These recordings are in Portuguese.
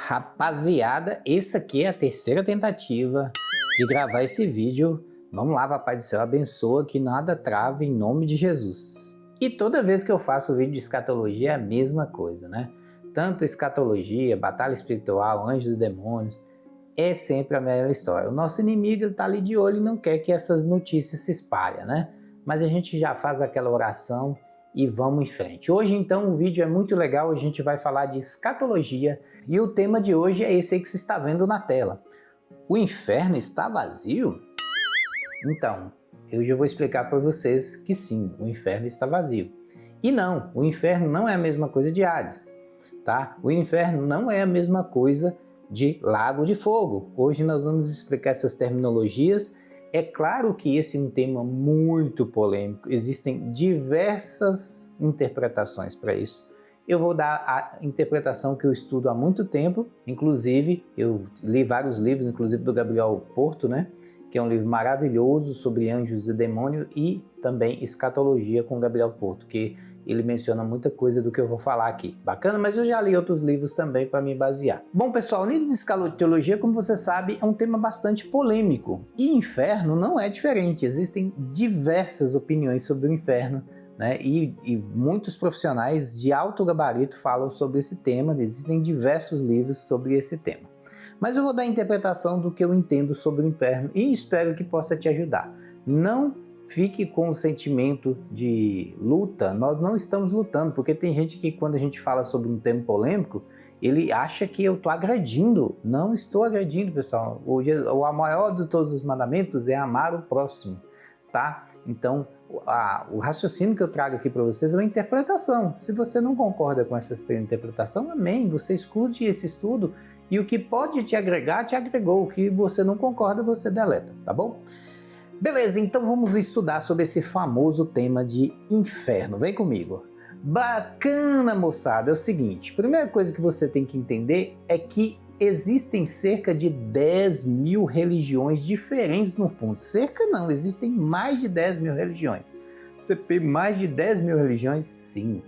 Rapaziada, essa aqui é a terceira tentativa de gravar esse vídeo. Vamos lá, Papai do Céu, abençoa que nada trave em nome de Jesus. E toda vez que eu faço vídeo de escatologia é a mesma coisa, né? Tanto escatologia, batalha espiritual, anjos e demônios, é sempre a mesma história. O nosso inimigo ele tá ali de olho e não quer que essas notícias se espalhem, né? Mas a gente já faz aquela oração e vamos em frente. Hoje então o vídeo é muito legal, a gente vai falar de escatologia e o tema de hoje é esse aí que você está vendo na tela. O inferno está vazio? Então, eu já vou explicar para vocês que sim, o inferno está vazio. E não, o inferno não é a mesma coisa de Hades, tá? O inferno não é a mesma coisa de Lago de Fogo. Hoje nós vamos explicar essas terminologias. É claro que esse é um tema muito polêmico, existem diversas interpretações para isso. Eu vou dar a interpretação que eu estudo há muito tempo, inclusive eu li vários livros, inclusive do Gabriel Porto, né? Que é um livro maravilhoso sobre anjos e demônios, e também escatologia com Gabriel Porto, que ele menciona muita coisa do que eu vou falar aqui. Bacana, mas eu já li outros livros também para me basear. Bom, pessoal, o livro de escatologia, como você sabe, é um tema bastante polêmico. E inferno não é diferente. Existem diversas opiniões sobre o inferno, né? E muitos profissionais de alto gabarito falam sobre esse tema. Existem diversos livros sobre esse tema. Mas eu vou dar a interpretação do que eu entendo sobre o inferno e espero que possa te ajudar. Não fique com o sentimento de luta, nós não estamos lutando, porque tem gente que quando a gente fala sobre um tema polêmico, ele acha que eu estou agredindo. Não estou agredindo, pessoal. O maior de todos os mandamentos é amar o próximo, tá? Então, o raciocínio que eu trago aqui para vocês é uma interpretação. Se você não concorda com essa interpretação, amém, você escute esse estudo e o que pode te agregar, te agregou. O que você não concorda, você deleta, tá bom? Beleza, então vamos estudar sobre esse famoso tema de inferno. Vem comigo. Bacana, moçada. É o seguinte, a primeira coisa que você tem que entender é que existem cerca de 10 mil religiões diferentes no mundo. Cerca não, existem mais de 10 mil religiões. Você tem mais de 10 mil religiões? Sim.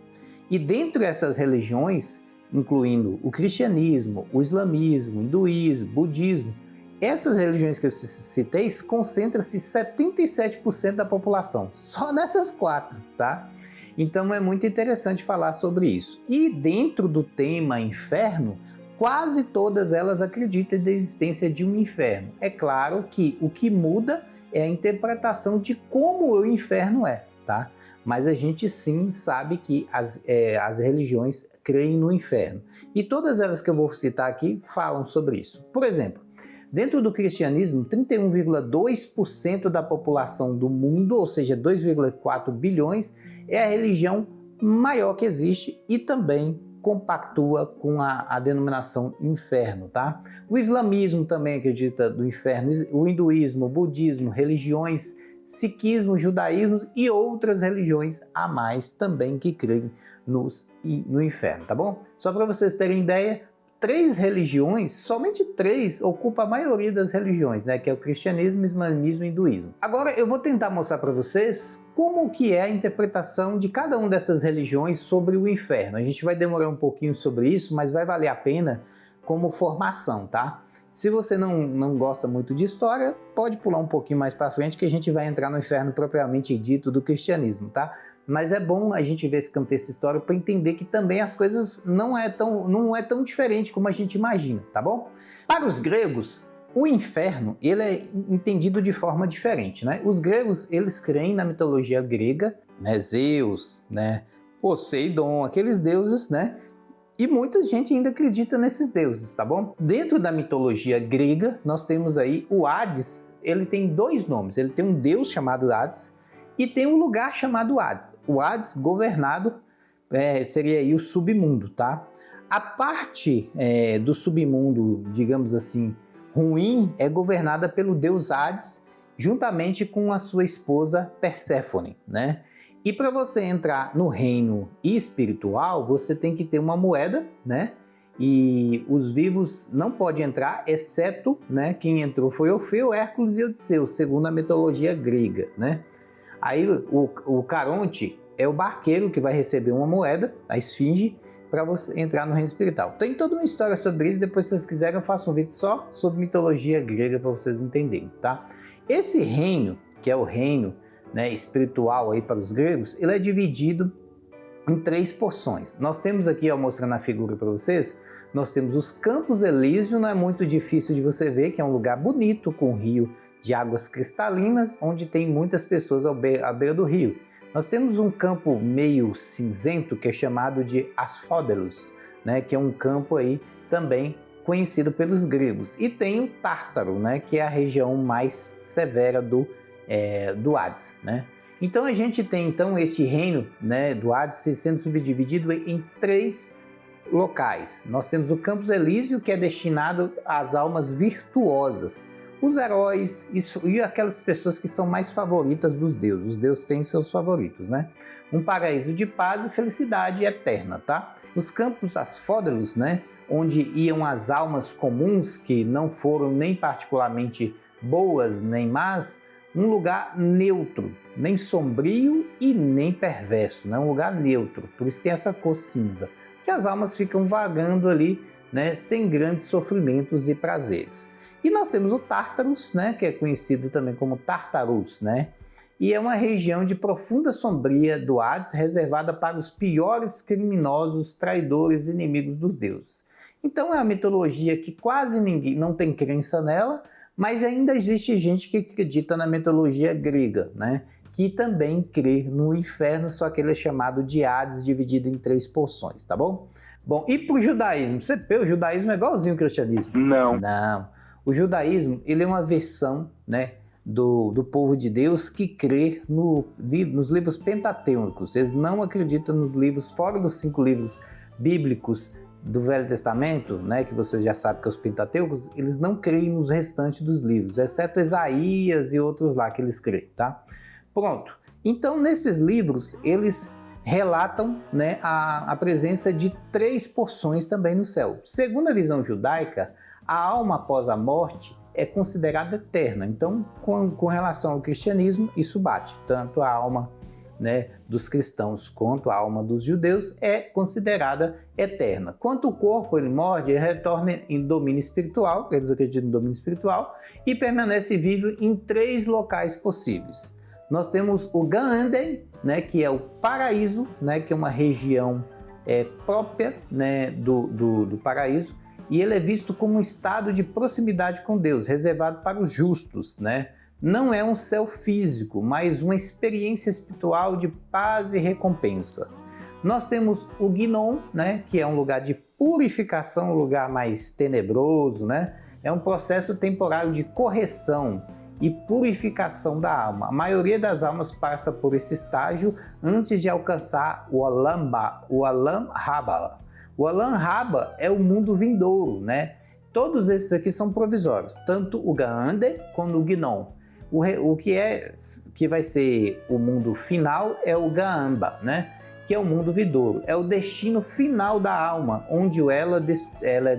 E dentro dessas religiões, incluindo o cristianismo, o islamismo, o hinduísmo, o budismo, essas religiões que eu citei concentram-se 77% da população, só nessas 4, tá? Então é muito interessante falar sobre isso. E dentro do tema inferno, quase todas elas acreditam na existência de um inferno. É claro que o que muda é a interpretação de como o inferno é, tá? Mas a gente sim sabe que as religiões creem no inferno. E todas elas que eu vou citar aqui falam sobre isso. Por exemplo, dentro do cristianismo, 31,2% da população do mundo, ou seja, 2,4 bilhões, é a religião maior que existe e também compactua com a denominação inferno, tá? O islamismo também acredita no inferno, o hinduísmo, o budismo, religiões, sikhismo, judaísmo e outras religiões a mais também que creem no inferno, tá bom? Só para vocês terem ideia, 3 religiões, somente 3, ocupam a maioria das religiões, né? Que é o cristianismo, islamismo e hinduísmo. Agora eu vou tentar mostrar para vocês como que é a interpretação de cada uma dessas religiões sobre o inferno. A gente vai demorar um pouquinho sobre isso, mas vai valer a pena como formação, tá? Se você não gosta muito de história, pode pular um pouquinho mais para frente que a gente vai entrar no inferno propriamente dito do cristianismo, tá? Mas é bom a gente ver esse contexto histórico para entender que também as coisas não é tão diferente como a gente imagina, tá bom? Para os gregos, o inferno ele é entendido de forma diferente, né? Os gregos eles creem na mitologia grega, né? Zeus, né? Poseidon, aqueles deuses, né? E muita gente ainda acredita nesses deuses, tá bom? Dentro da mitologia grega, nós temos aí o Hades, ele tem 2 nomes, ele tem um deus chamado Hades e tem um lugar chamado Hades. O Hades governado seria aí o submundo, tá? A parte do submundo, digamos assim, ruim, é governada pelo deus Hades, juntamente com a sua esposa Perséfone, né? E para você entrar no reino espiritual, você tem que ter uma moeda, né? E os vivos não podem entrar, exceto, né? Quem entrou foi Orfeu, Hércules e Odisseu, segundo a mitologia grega, né? Aí o Caronte é o barqueiro que vai receber uma moeda, a esfinge, para você entrar no reino espiritual. Tem toda uma história sobre isso, depois se vocês quiserem eu faço um vídeo só sobre mitologia grega para vocês entenderem, tá? Esse reino, que é o reino, né, espiritual aí para os gregos, ele é dividido em 3 porções. Nós temos aqui, ó, mostrando a figura para vocês, nós temos os Campos Elíseos, não é muito difícil de você ver, que é um lugar bonito, com um rio de águas cristalinas, onde tem muitas pessoas à beira do rio. Nós temos um campo meio cinzento, que é chamado de Asfódelos, né, que é um campo aí também conhecido pelos gregos. E tem o Tártaro, né, que é a região mais severa do Hades, né? Então a gente tem este reino, né, do Hades sendo subdividido em 3 locais. Nós temos o Campos Elíseos, que é destinado às almas virtuosas, os heróis e aquelas pessoas que são mais favoritas dos deuses. Os deuses têm seus favoritos, né? Um paraíso de paz e felicidade eterna, tá? Os Campos Asfódelos, né, onde iam as almas comuns que não foram nem particularmente boas nem más, um lugar neutro, nem sombrio e nem perverso, né? Um lugar neutro, por isso tem essa cor cinza, que as almas ficam vagando ali, né, sem grandes sofrimentos e prazeres. E nós temos o Tártaros, né, que é conhecido também como Tartarus, né? E é uma região de profunda sombria do Hades, reservada para os piores criminosos, traidores, inimigos dos deuses. Então é uma mitologia que quase ninguém não tem crença nela, mas ainda existe gente que acredita na mitologia grega, né? Que também crê no inferno, só que ele é chamado de Hades, dividido em 3 porções, tá bom? Bom, e para o judaísmo? Você vê, o judaísmo é igualzinho ao cristianismo? Não. Não. O judaísmo, ele é uma versão, né, do povo de Deus que crê nos livros pentatêunicos. Eles não acreditam nos livros, fora dos 5 livros bíblicos do Velho Testamento, né, que você já sabe que é os Pentateucos, eles não creem nos restantes dos livros, exceto Isaías e outros lá que eles creem, tá? Pronto. Então, nesses livros, eles relatam, né, a presença de 3 porções também no céu. Segundo a visão judaica, a alma após a morte é considerada eterna. Então, com relação ao cristianismo, isso bate. Tanto a alma, né, dos cristãos quanto a alma dos judeus é considerada eterna. Quanto o corpo ele morre, ele retorna em domínio espiritual, eles acreditam no domínio espiritual, e permanece vivo em 3 locais possíveis. Nós temos o Gan Eden, né, que é o paraíso, né, que é uma região própria, né, do paraíso, e ele é visto como um estado de proximidade com Deus, reservado para os justos, né? Não é um céu físico, mas uma experiência espiritual de paz e recompensa. Nós temos o Guinon, né, que é um lugar de purificação, um lugar mais tenebroso, né? É um processo temporário de correção e purificação da alma. A maioria das almas passa por esse estágio antes de alcançar o Olam Haba. O Olam Haba é o mundo vindouro, né? Todos esses aqui são provisórios, tanto o Gaande quanto o Guinon. O que vai ser o mundo final é o Gaamba, né? Que é o mundo vindouro. É o destino final da alma, onde ela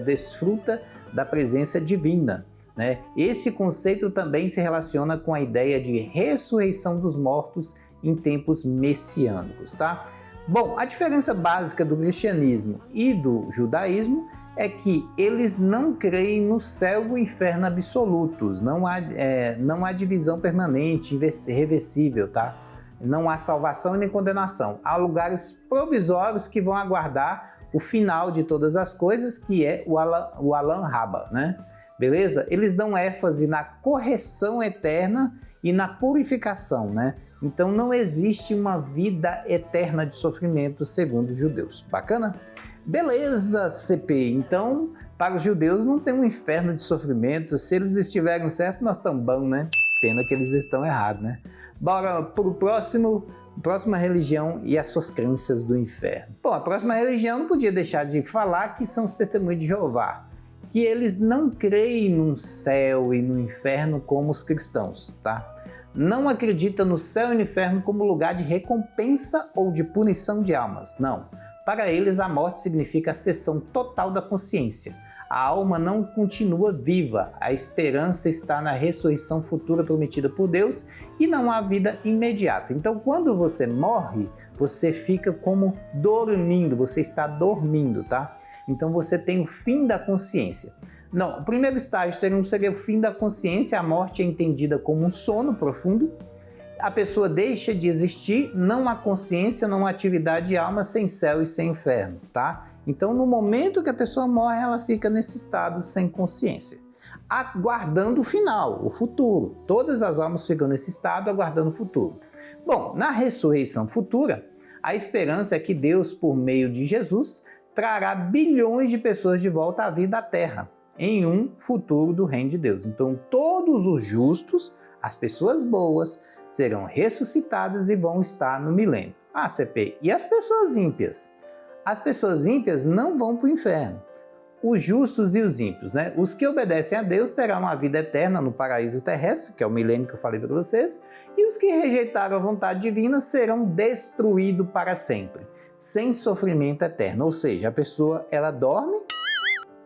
desfruta da presença divina, né? Esse conceito também se relaciona com a ideia de ressurreição dos mortos em tempos messiânicos, tá? Bom, a diferença básica do cristianismo e do judaísmo é que eles não creem no céu e no inferno absolutos, não há divisão permanente, irreversível, tá? Não há salvação e nem condenação. Há lugares provisórios que vão aguardar o final de todas as coisas, que é o Olam Haba, né? Beleza? Eles dão ênfase na correção eterna e na purificação, né? Então não existe uma vida eterna de sofrimento segundo os judeus. Bacana? Beleza, CP. Então, para os judeus não tem um inferno de sofrimento. Se eles estiverem certos, nós estamos bons, né? Pena que eles estão errados, né? Bora para o próxima religião e as suas crenças do inferno. Bom, a próxima religião não podia deixar de falar que são os Testemunhos de Jeová, que eles não creem no céu e no inferno como os cristãos, tá? Não acredita no céu e no inferno como lugar de recompensa ou de punição de almas, não. Para eles, a morte significa a cessão total da consciência. A alma não continua viva, a esperança está na ressurreição futura prometida por Deus e não há vida imediata. Então, quando você morre, você fica como dormindo, você está dormindo, tá? Então, você tem o fim da consciência. Não, o primeiro estágio seria o fim da consciência, a morte é entendida como um sono profundo. A pessoa deixa de existir, não há consciência, não há atividade de alma, sem céu e sem inferno, tá? Então, no momento que a pessoa morre, ela fica nesse estado sem consciência, aguardando o final, o futuro. Todas as almas ficam nesse estado, aguardando o futuro. Bom, na ressurreição futura, a esperança é que Deus, por meio de Jesus, trará bilhões de pessoas de volta à vida à Terra, em um futuro do reino de Deus. Então, todos os justos, as pessoas boas, serão ressuscitadas e vão estar no milênio. Ah, CP, e as pessoas ímpias? As pessoas ímpias não vão para o inferno. Os justos e os ímpios, né? Os que obedecem a Deus terão uma vida eterna no paraíso terrestre, que é o milênio que eu falei para vocês, e os que rejeitaram a vontade divina serão destruídos para sempre, sem sofrimento eterno. Ou seja, a pessoa, ela dorme,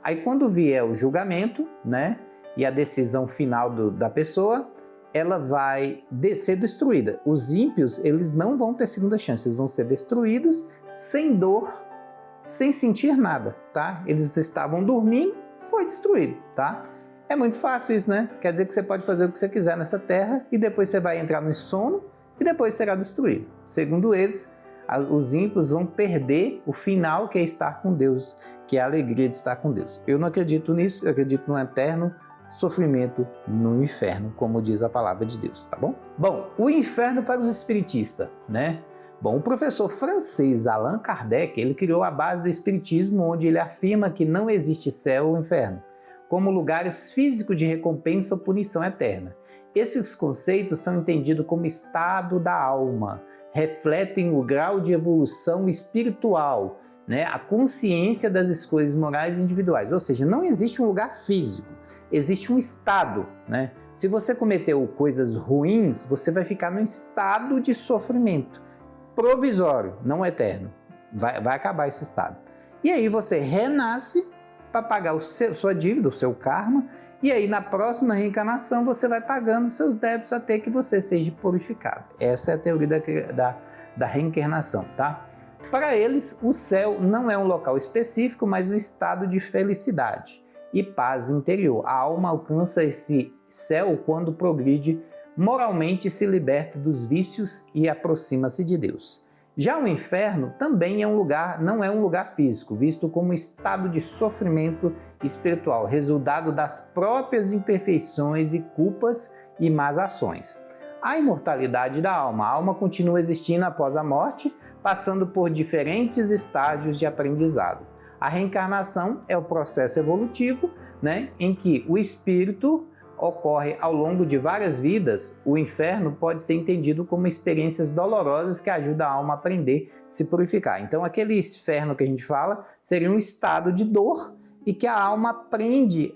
aí quando vier o julgamento, né? E a decisão final da pessoa, ela vai ser destruída. Os ímpios, eles não vão ter segunda chance, eles vão ser destruídos sem dor, sem sentir nada, tá? Eles estavam dormindo, foi destruído, tá? É muito fácil isso, né? Quer dizer que você pode fazer o que você quiser nessa terra e depois você vai entrar no sono e depois será destruído. Segundo eles, os ímpios vão perder o final, que é estar com Deus, que é a alegria de estar com Deus. Eu não acredito nisso, eu acredito no eterno sofrimento no inferno, como diz a palavra de Deus, tá bom? Bom, o inferno para os espiritistas, né? Bom, o professor francês Allan Kardec, ele criou a base do espiritismo, onde ele afirma que não existe céu ou inferno, como lugares físicos de recompensa ou punição eterna. Esses conceitos são entendidos como estado da alma, refletem o grau de evolução espiritual, né? A consciência das escolhas morais individuais, ou seja, não existe um lugar físico, existe um estado, né? Se você cometeu coisas ruins, você vai ficar num estado de sofrimento provisório, não eterno. Vai acabar esse estado. E aí você renasce para pagar sua dívida, o seu karma, e aí na próxima reencarnação você vai pagando seus débitos até que você seja purificado. Essa é a teoria da reencarnação, tá? Para eles, o céu não é um local específico, mas um estado de felicidade e paz interior. A alma alcança esse céu quando progride moralmente, se liberta dos vícios e aproxima-se de Deus. Já o inferno também é um lugar, não é um lugar físico, visto como um estado de sofrimento espiritual, resultado das próprias imperfeições e culpas e más ações. A imortalidade da alma. A alma continua existindo após a morte, passando por diferentes estágios de aprendizado. A reencarnação é o processo evolutivo, né, em que o espírito ocorre ao longo de várias vidas. O inferno pode ser entendido como experiências dolorosas que ajudam a alma a aprender a se purificar. Então, aquele inferno que a gente fala seria um estado de dor e que a alma aprende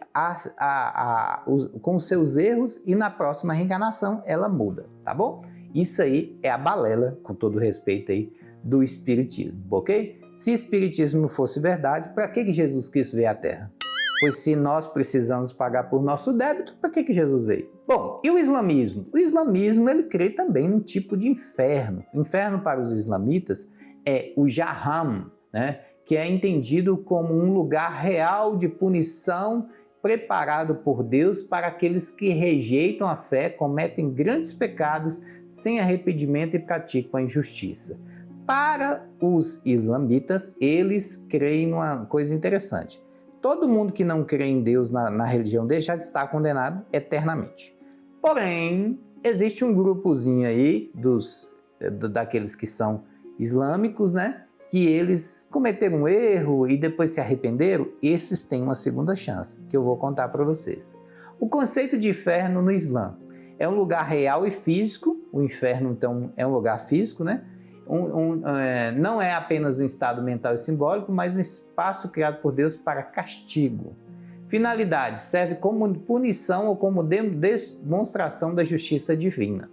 com seus erros e na próxima reencarnação ela muda, tá bom? Isso aí é a balela, com todo respeito aí, do espiritismo, ok? Se espiritismo fosse verdade, para que Jesus Cristo veio à Terra? Pois se nós precisamos pagar por nosso débito, para que Jesus veio? Bom, e o islamismo? O islamismo, ele crê também num tipo de inferno. O inferno para os islamitas é o Jahannam, né? Que é entendido como um lugar real de punição preparado por Deus para aqueles que rejeitam a fé, cometem grandes pecados sem arrependimento e praticam a injustiça. Para os islamitas, eles creem numa coisa interessante. Todo mundo que não crê em Deus na religião deixa de estar condenado eternamente. Porém, existe um grupozinho aí daqueles que são islâmicos, né? Que eles cometeram um erro e depois se arrependeram. Esses têm uma segunda chance, que eu vou contar para vocês. O conceito de inferno no Islã é um lugar real e físico. O inferno, então, é um lugar físico, né? Não é apenas um estado mental e simbólico, mas um espaço criado por Deus para castigo. Finalidade: serve como punição ou como demonstração da justiça divina.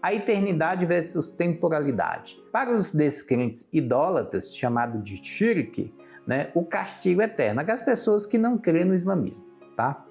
A eternidade versus temporalidade. Para os descrentes idólatras, chamado de shirk, né, o castigo eterno, aquelas pessoas que não creem no islamismo, tá?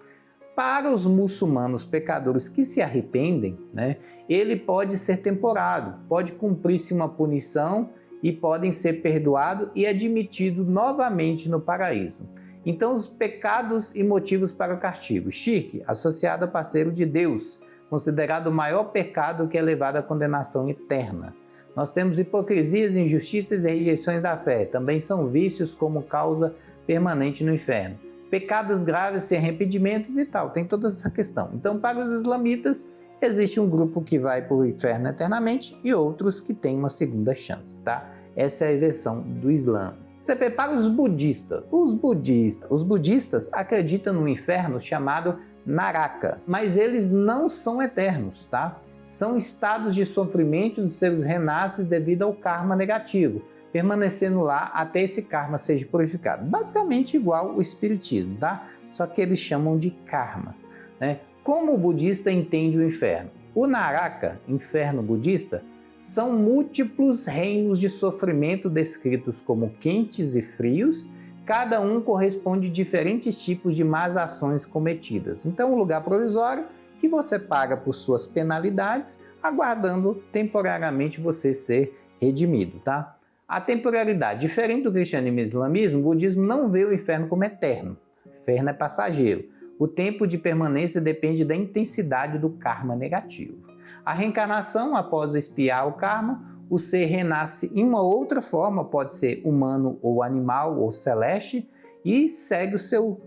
Para os muçulmanos pecadores que se arrependem, né, ele pode ser temporário, pode cumprir-se uma punição e podem ser perdoados e admitidos novamente no paraíso. Então, os pecados e motivos para o castigo. Shirk, associado a parceiro de Deus, considerado o maior pecado que é levado à condenação eterna. Nós temos hipocrisias, injustiças e rejeições da fé. Também são vícios como causa permanente no inferno. Pecados graves sem arrependimentos e tal. Tem toda essa questão. Então, para os islamitas, existe um grupo que vai para o inferno eternamente e outros que têm uma segunda chance, tá? Essa é a versão do Islã. CP, para os budistas. Os budistas acreditam no inferno chamado Naraka, mas eles não são eternos, tá? São estados de sofrimento dos seres renascem devido ao karma negativo, permanecendo lá até esse karma seja purificado. Basicamente igual o espiritismo, tá? Só que eles chamam de karma, né? Como o budista entende o inferno? O Naraka, inferno budista, são múltiplos reinos de sofrimento descritos como quentes e frios, cada um corresponde a diferentes tipos de más ações cometidas. Então, um lugar provisório que você paga por suas penalidades, aguardando temporariamente você ser redimido, tá? A temporalidade, diferente do cristianismo e islamismo, o budismo não vê o inferno como eterno. O inferno é passageiro. O tempo de permanência depende da intensidade do karma negativo. A reencarnação, após expiar o karma, o ser renasce em uma outra forma, pode ser humano ou animal ou celeste, e segue o seu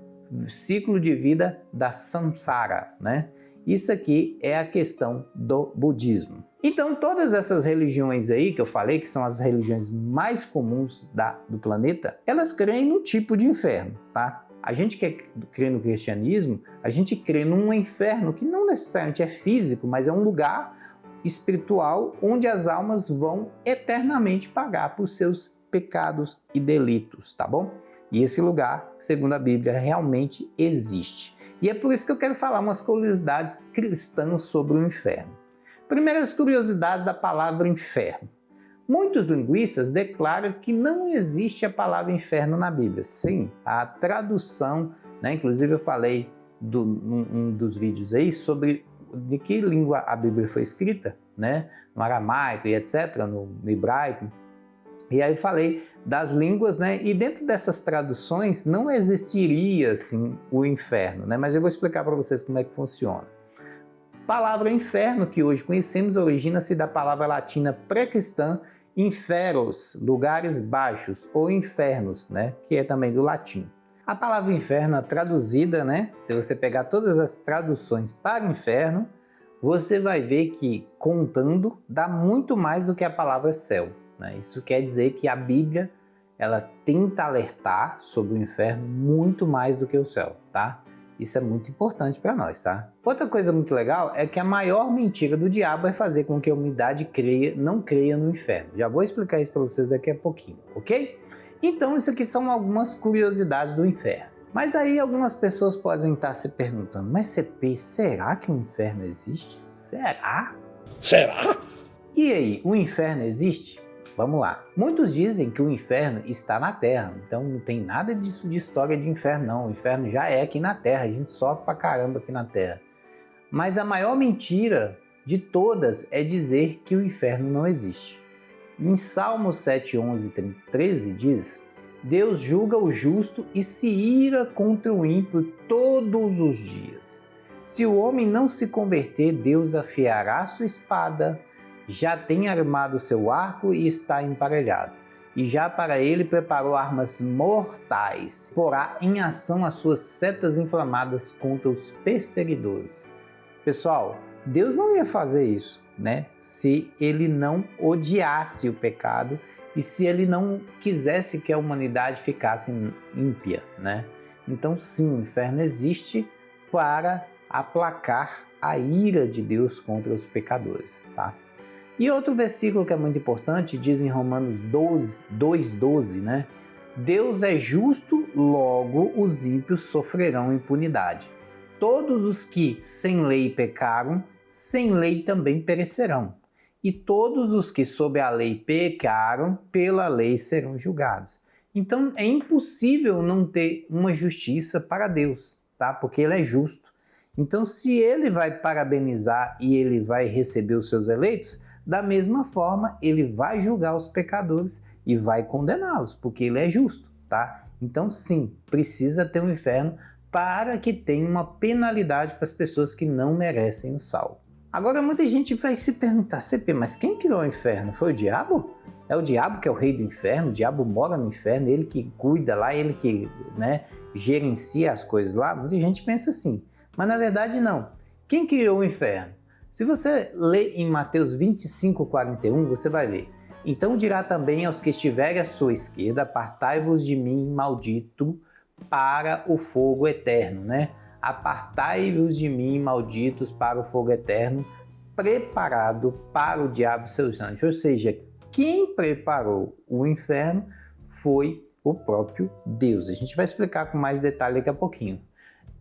ciclo de vida da samsara, né? Isso aqui é a questão do budismo. Então, todas essas religiões aí que eu falei, que são as religiões mais comuns do planeta, elas creem num tipo de inferno, tá? A gente que crê no cristianismo, a gente crê num inferno que não necessariamente é físico, mas é um lugar espiritual onde as almas vão eternamente pagar por seus pecados e delitos, tá bom? E esse lugar, segundo a Bíblia, realmente existe. E é por isso que eu quero falar umas curiosidades cristãs sobre o inferno. Primeiras curiosidades da palavra inferno. Muitos linguistas declaram que não existe a palavra inferno na Bíblia. Sim, a tradução, né? Inclusive eu falei num dos vídeos aí sobre de que língua a Bíblia foi escrita, né? No aramaico e etc., no hebraico. E aí eu falei das línguas, né? E dentro dessas traduções não existiria assim o inferno, né? Mas eu vou explicar para vocês como é que funciona. Palavra inferno, que hoje conhecemos, origina-se da palavra latina pré-cristã inferos, lugares baixos, ou infernos, né? Que é também do latim. A palavra inferno, traduzida, né? Se você pegar todas as traduções para inferno, você vai ver que, contando, dá muito mais do que a palavra céu, né? Isso quer dizer que a Bíblia, ela tenta alertar sobre o inferno muito mais do que o céu, tá? Isso é muito importante para nós, tá? Outra coisa muito legal é que a maior mentira do diabo é fazer com que a humanidade não creia no inferno. Já vou explicar isso para vocês daqui a pouquinho, ok? Então, isso aqui são algumas curiosidades do inferno. Mas aí algumas pessoas podem estar se perguntando, mas CP, será que o inferno existe? Será? Será? E aí, o inferno existe? Vamos lá. Muitos dizem que o inferno está na Terra, então não tem nada disso de história de inferno não. O inferno já é aqui na Terra, a gente sofre pra caramba aqui na Terra. Mas a maior mentira de todas é dizer que o inferno não existe. Em Salmos 7, 11 e 13 diz: Deus julga o justo e se ira contra o ímpio todos os dias. Se o homem não se converter, Deus afiará sua espada, já tem armado seu arco e está emparelhado. E já para ele preparou armas mortais, porá em ação as suas setas inflamadas contra os perseguidores. Pessoal, Deus não ia fazer isso, né? Se ele não odiasse o pecado e se ele não quisesse que a humanidade ficasse ímpia, né? Então sim, o inferno existe para aplacar a ira de Deus contra os pecadores, tá? E outro versículo que é muito importante diz em Romanos 2:12, né? Deus é justo, logo os ímpios sofrerão impunidade. Todos os que sem lei pecaram, sem lei também perecerão. E todos os que sob a lei pecaram, pela lei serão julgados. Então é impossível não ter uma justiça para Deus, tá? Porque ele é justo. Então se ele vai parabenizar e ele vai receber os seus eleitos, da mesma forma ele vai julgar os pecadores e vai condená-los, porque ele é justo, tá? Então sim, precisa ter um inferno para que tenha uma penalidade para as pessoas que não merecem o salvo. Agora muita gente vai se perguntar, CP, mas quem criou o inferno? Foi o diabo? É o diabo que é o rei do inferno, o diabo mora no inferno, ele que cuida lá, ele que, né, gerencia as coisas lá? Muita gente pensa assim, mas na verdade não. Quem criou o inferno? Se você ler em Mateus 25:41, você vai ver. Então dirá também aos que estiverem à sua esquerda, apartai-vos de mim, maldito, para o fogo eterno, né? Apartai-vos de mim, malditos, para o fogo eterno, preparado para o diabo e seus anjos. Ou seja, quem preparou o inferno foi o próprio Deus. A gente vai explicar com mais detalhe daqui a pouquinho.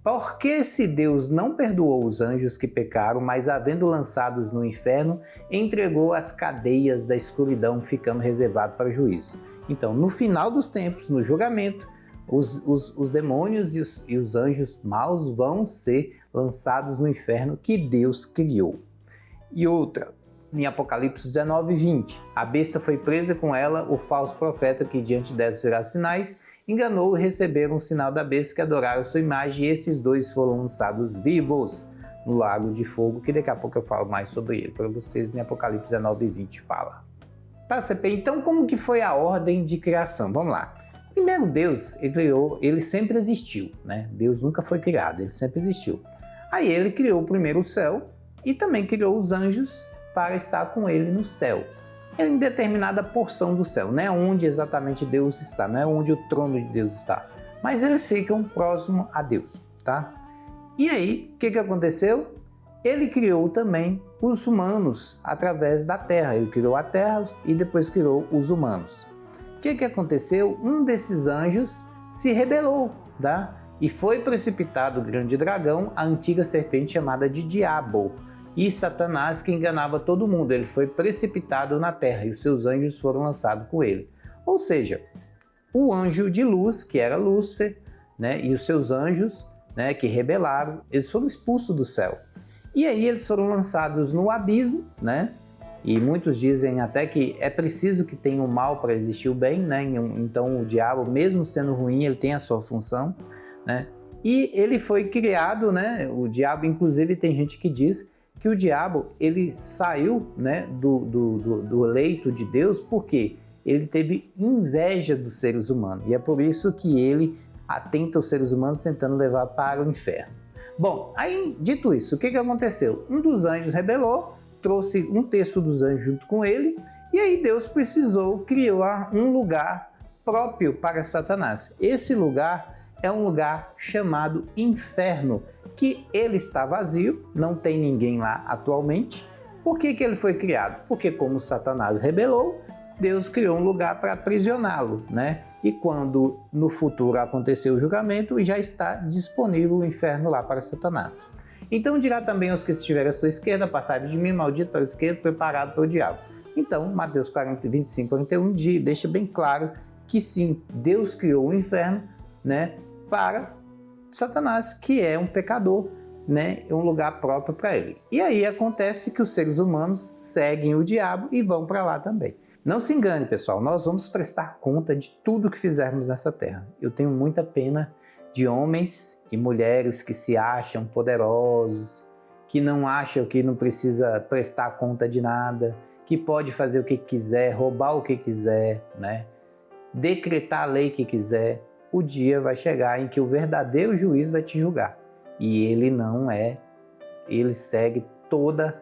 Porque se Deus não perdoou os anjos que pecaram, mas havendo lançados no inferno, entregou as cadeias da escuridão, ficando reservado para o juízo. Então, no final dos tempos, no julgamento, os demônios e os anjos maus vão ser lançados no inferno que Deus criou. E outra, em Apocalipse 19:20, a besta foi presa com ela, o falso profeta que diante delas verá sinais, enganou e receberam o sinal da besta que adoraram sua imagem, e esses dois foram lançados vivos no lago de fogo, que daqui a pouco eu falo mais sobre ele para vocês, em Apocalipse 19:20 fala. Tá, CP, então como que foi a ordem de criação? Vamos lá. Primeiro, Deus, ele criou, ele sempre existiu, né? Deus nunca foi criado, ele sempre existiu. Aí ele criou primeiro o céu e também criou os anjos para estar com ele no céu. Em determinada porção do céu, não é onde exatamente Deus está, não é onde o trono de Deus está, mas eles ficam próximos a Deus, tá? E aí, o que aconteceu? Ele criou também os humanos através da terra, ele criou a terra e depois criou os humanos. O que aconteceu? Um desses anjos se rebelou, tá? E foi precipitado o grande dragão, a antiga serpente chamada de Diabo, e Satanás que enganava todo mundo. Ele foi precipitado na terra e os seus anjos foram lançados com ele. Ou seja, o anjo de luz, que era Lúcifer, né, e os seus anjos, né, que rebelaram, eles foram expulsos do céu. E aí eles foram lançados no abismo, né? E muitos dizem até que é preciso que tenha o mal para existir o bem, né? Então o diabo, mesmo sendo ruim, ele tem a sua função, né? E ele foi criado, né? O diabo, inclusive, tem gente que diz que o diabo, ele saiu, né, do leito de Deus porque ele teve inveja dos seres humanos. E é por isso que ele atenta os seres humanos tentando levar para o inferno. Bom, aí, dito isso, o que aconteceu? Um dos anjos rebelou, trouxe um terço dos anjos junto com ele, e aí Deus precisou criar um lugar próprio para Satanás. Esse lugar é um lugar chamado inferno, que ele está vazio, não tem ninguém lá atualmente. Por que ele foi criado? Porque como Satanás rebelou, Deus criou um lugar para aprisioná-lo, né? E quando no futuro acontecer o julgamento, já está disponível o inferno lá para Satanás. Então dirá também aos que estiverem à sua esquerda, apartai-vos de mim, maldito para a esquerda, preparado para o diabo. Então, Mateus 25:41 deixa bem claro que sim, Deus criou o inferno, né, para Satanás, que é um pecador, né, um lugar próprio para ele. E aí acontece que os seres humanos seguem o diabo e vão para lá também. Não se engane, pessoal, nós vamos prestar conta de tudo que fizermos nessa terra. Eu tenho muita pena de homens e mulheres que se acham poderosos, que não acham que não precisa prestar conta de nada, que pode fazer o que quiser, roubar o que quiser, né? Decretar a lei que quiser. O dia vai chegar em que o verdadeiro juiz vai te julgar. E ele não é, ele segue toda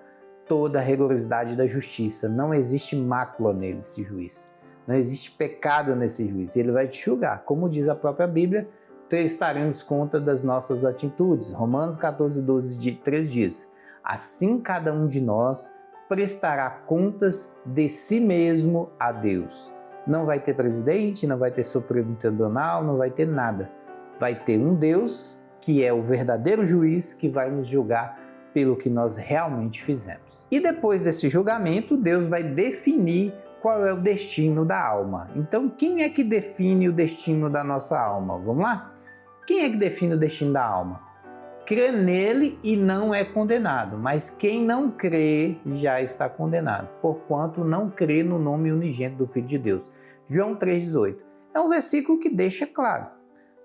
a rigorosidade da justiça. Não existe mácula nele, esse juiz. Não existe pecado nesse juiz. Ele vai te julgar. Como diz a própria Bíblia, prestaremos conta das nossas atitudes. Romanos 14:12, diz: assim cada um de nós prestará contas de si mesmo a Deus. Não vai ter presidente, não vai ter Supremo Tribunal, não vai ter nada. Vai ter um Deus que é o verdadeiro juiz que vai nos julgar pelo que nós realmente fizemos. E depois desse julgamento, Deus vai definir qual é o destino da alma. Então, quem é que define o destino da nossa alma? Vamos lá? Quem é que define o destino da alma? Crê nele e não é condenado, mas quem não crê já está condenado, porquanto não crê no nome unigênito do Filho de Deus. João 3,18. É um versículo que deixa claro.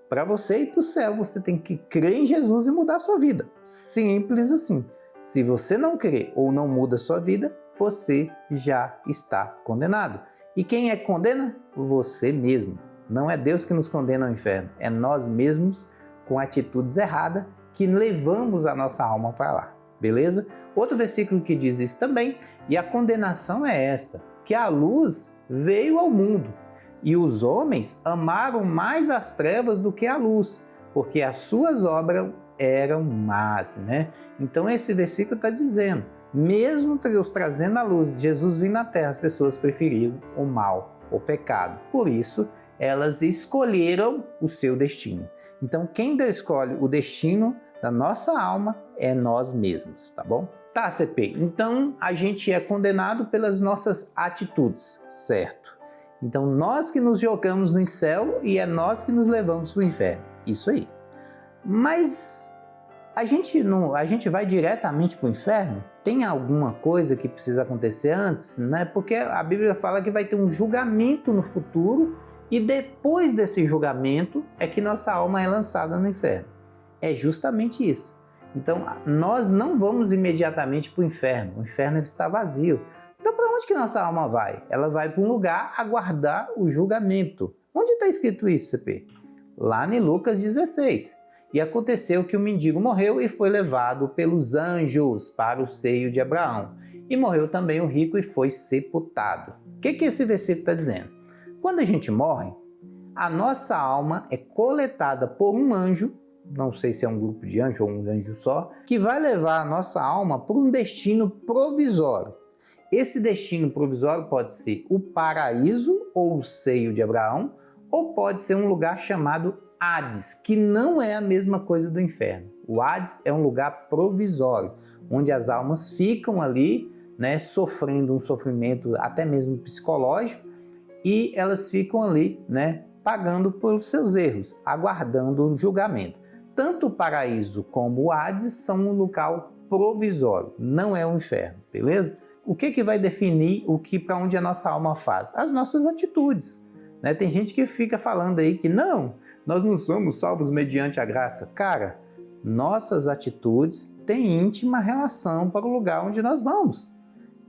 Para você ir para o céu, você tem que crer em Jesus e mudar a sua vida. Simples assim. Se você não crê ou não muda a sua vida, você já está condenado. E quem é que condena? Você mesmo. Não é Deus que nos condena ao inferno, é nós mesmos com atitudes erradas que levamos a nossa alma para lá, beleza? Outro versículo que diz isso também, e a condenação é esta, que a luz veio ao mundo, e os homens amaram mais as trevas do que a luz, porque as suas obras eram más, né? Então esse versículo está dizendo, mesmo Deus trazendo a luz, Jesus vindo na terra, as pessoas preferiram o mal, o pecado. Por isso, elas escolheram o seu destino. Então, quem escolhe o destino da nossa alma é nós mesmos, tá bom? Tá, CP, então a gente é condenado pelas nossas atitudes, certo? Então, nós que nos jogamos no céu e é nós que nos levamos para o inferno. Isso aí. Mas a gente vai diretamente para o inferno? Tem alguma coisa que precisa acontecer antes? Né? Porque a Bíblia fala que vai ter um julgamento no futuro e depois desse julgamento é que nossa alma é lançada no inferno. É justamente isso. Então, nós não vamos imediatamente para o inferno. O inferno está vazio. Então, para onde que nossa alma vai? Ela vai para um lugar aguardar o julgamento. Onde está escrito isso, CP? Lá em Lucas 16. E aconteceu que o mendigo morreu e foi levado pelos anjos para o seio de Abraão. E morreu também o rico e foi sepultado. O que esse versículo está dizendo? Quando a gente morre, a nossa alma é coletada por um anjo, não sei se é um grupo de anjos ou um anjo só, que vai levar a nossa alma para um destino provisório. Esse destino provisório pode ser o paraíso ou o seio de Abraão, ou pode ser um lugar chamado Hades, que não é a mesma coisa do inferno. O Hades é um lugar provisório, onde as almas ficam ali, né, sofrendo um sofrimento até mesmo psicológico, e elas ficam ali, né, pagando pelos seus erros, aguardando o julgamento. Tanto o paraíso como o Hades são um local provisório, não é o inferno, beleza? O que vai definir para onde a nossa alma faz? As nossas atitudes. Né? Tem gente que fica falando aí que não, nós não somos salvos mediante a graça. Cara, nossas atitudes têm íntima relação para o lugar onde nós vamos.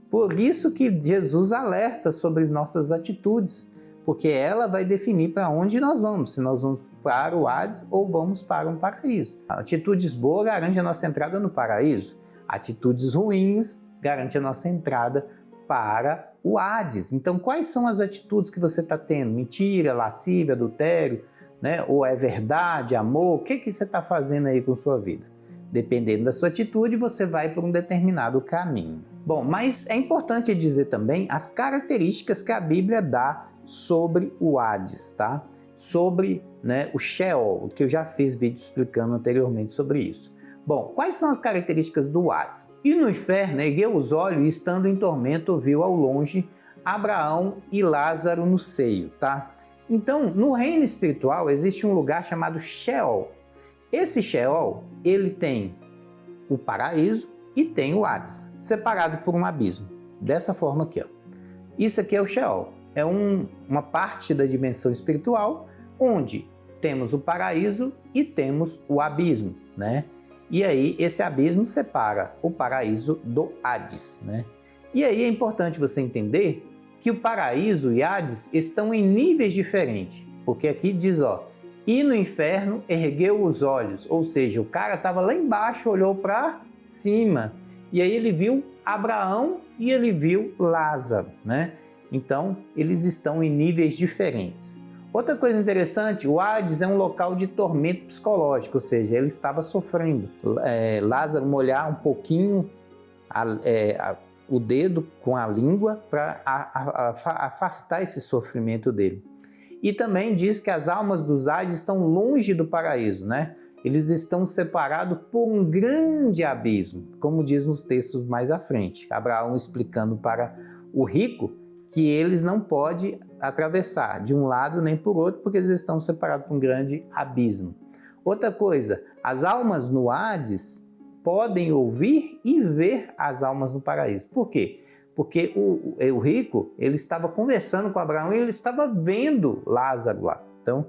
Por isso que Jesus alerta sobre as nossas atitudes, porque ela vai definir para onde nós vamos, se nós vamos para o Hades ou vamos para um paraíso. Atitudes boas garantem a nossa entrada no paraíso, atitudes ruins garantem a nossa entrada para o Hades. Então, quais são as atitudes que você está tendo? Mentira, lascívia, adultério, né? Ou é verdade, amor? O que você está fazendo aí com sua vida? Dependendo da sua atitude, você vai por um determinado caminho. Bom, mas é importante dizer também as características que a Bíblia dá sobre o Hades, tá? Sobre, né, o Sheol, que eu já fiz vídeo explicando anteriormente sobre isso. Bom, quais são as características do Hades? E no inferno, ergueu os olhos e, estando em tormento, viu ao longe Abraão e Lázaro no seio, tá? Então, no reino espiritual, existe um lugar chamado Sheol. Esse Sheol, ele tem o paraíso e tem o Hades, separado por um abismo. Dessa forma aqui, ó. Isso aqui é o Sheol. É uma parte da dimensão espiritual, onde temos o paraíso e temos o abismo, né? E aí, esse abismo separa o paraíso do Hades, né? E aí é importante você entender que o paraíso e Hades estão em níveis diferentes. Porque aqui diz, ó, e no inferno ergueu os olhos. Ou seja, o cara estava lá embaixo, olhou para cima. E aí ele viu Abraão e ele viu Lázaro, né? Então, eles estão em níveis diferentes. Outra coisa interessante, o Hades é um local de tormento psicológico, ou seja, ele estava sofrendo. Lázaro molhar um pouquinho o dedo com a língua para afastar esse sofrimento dele. E também diz que as almas dos Hades estão longe do paraíso, né? Eles estão separados por um grande abismo, como diz nos textos mais à frente. Abraão explicando para o rico que eles não podem atravessar de um lado nem por outro, porque eles estão separados por um grande abismo. Outra coisa, as almas no Hades podem ouvir e ver as almas no paraíso. Por quê? Porque o rico, ele estava conversando com Abraão e ele estava vendo Lázaro lá. Então,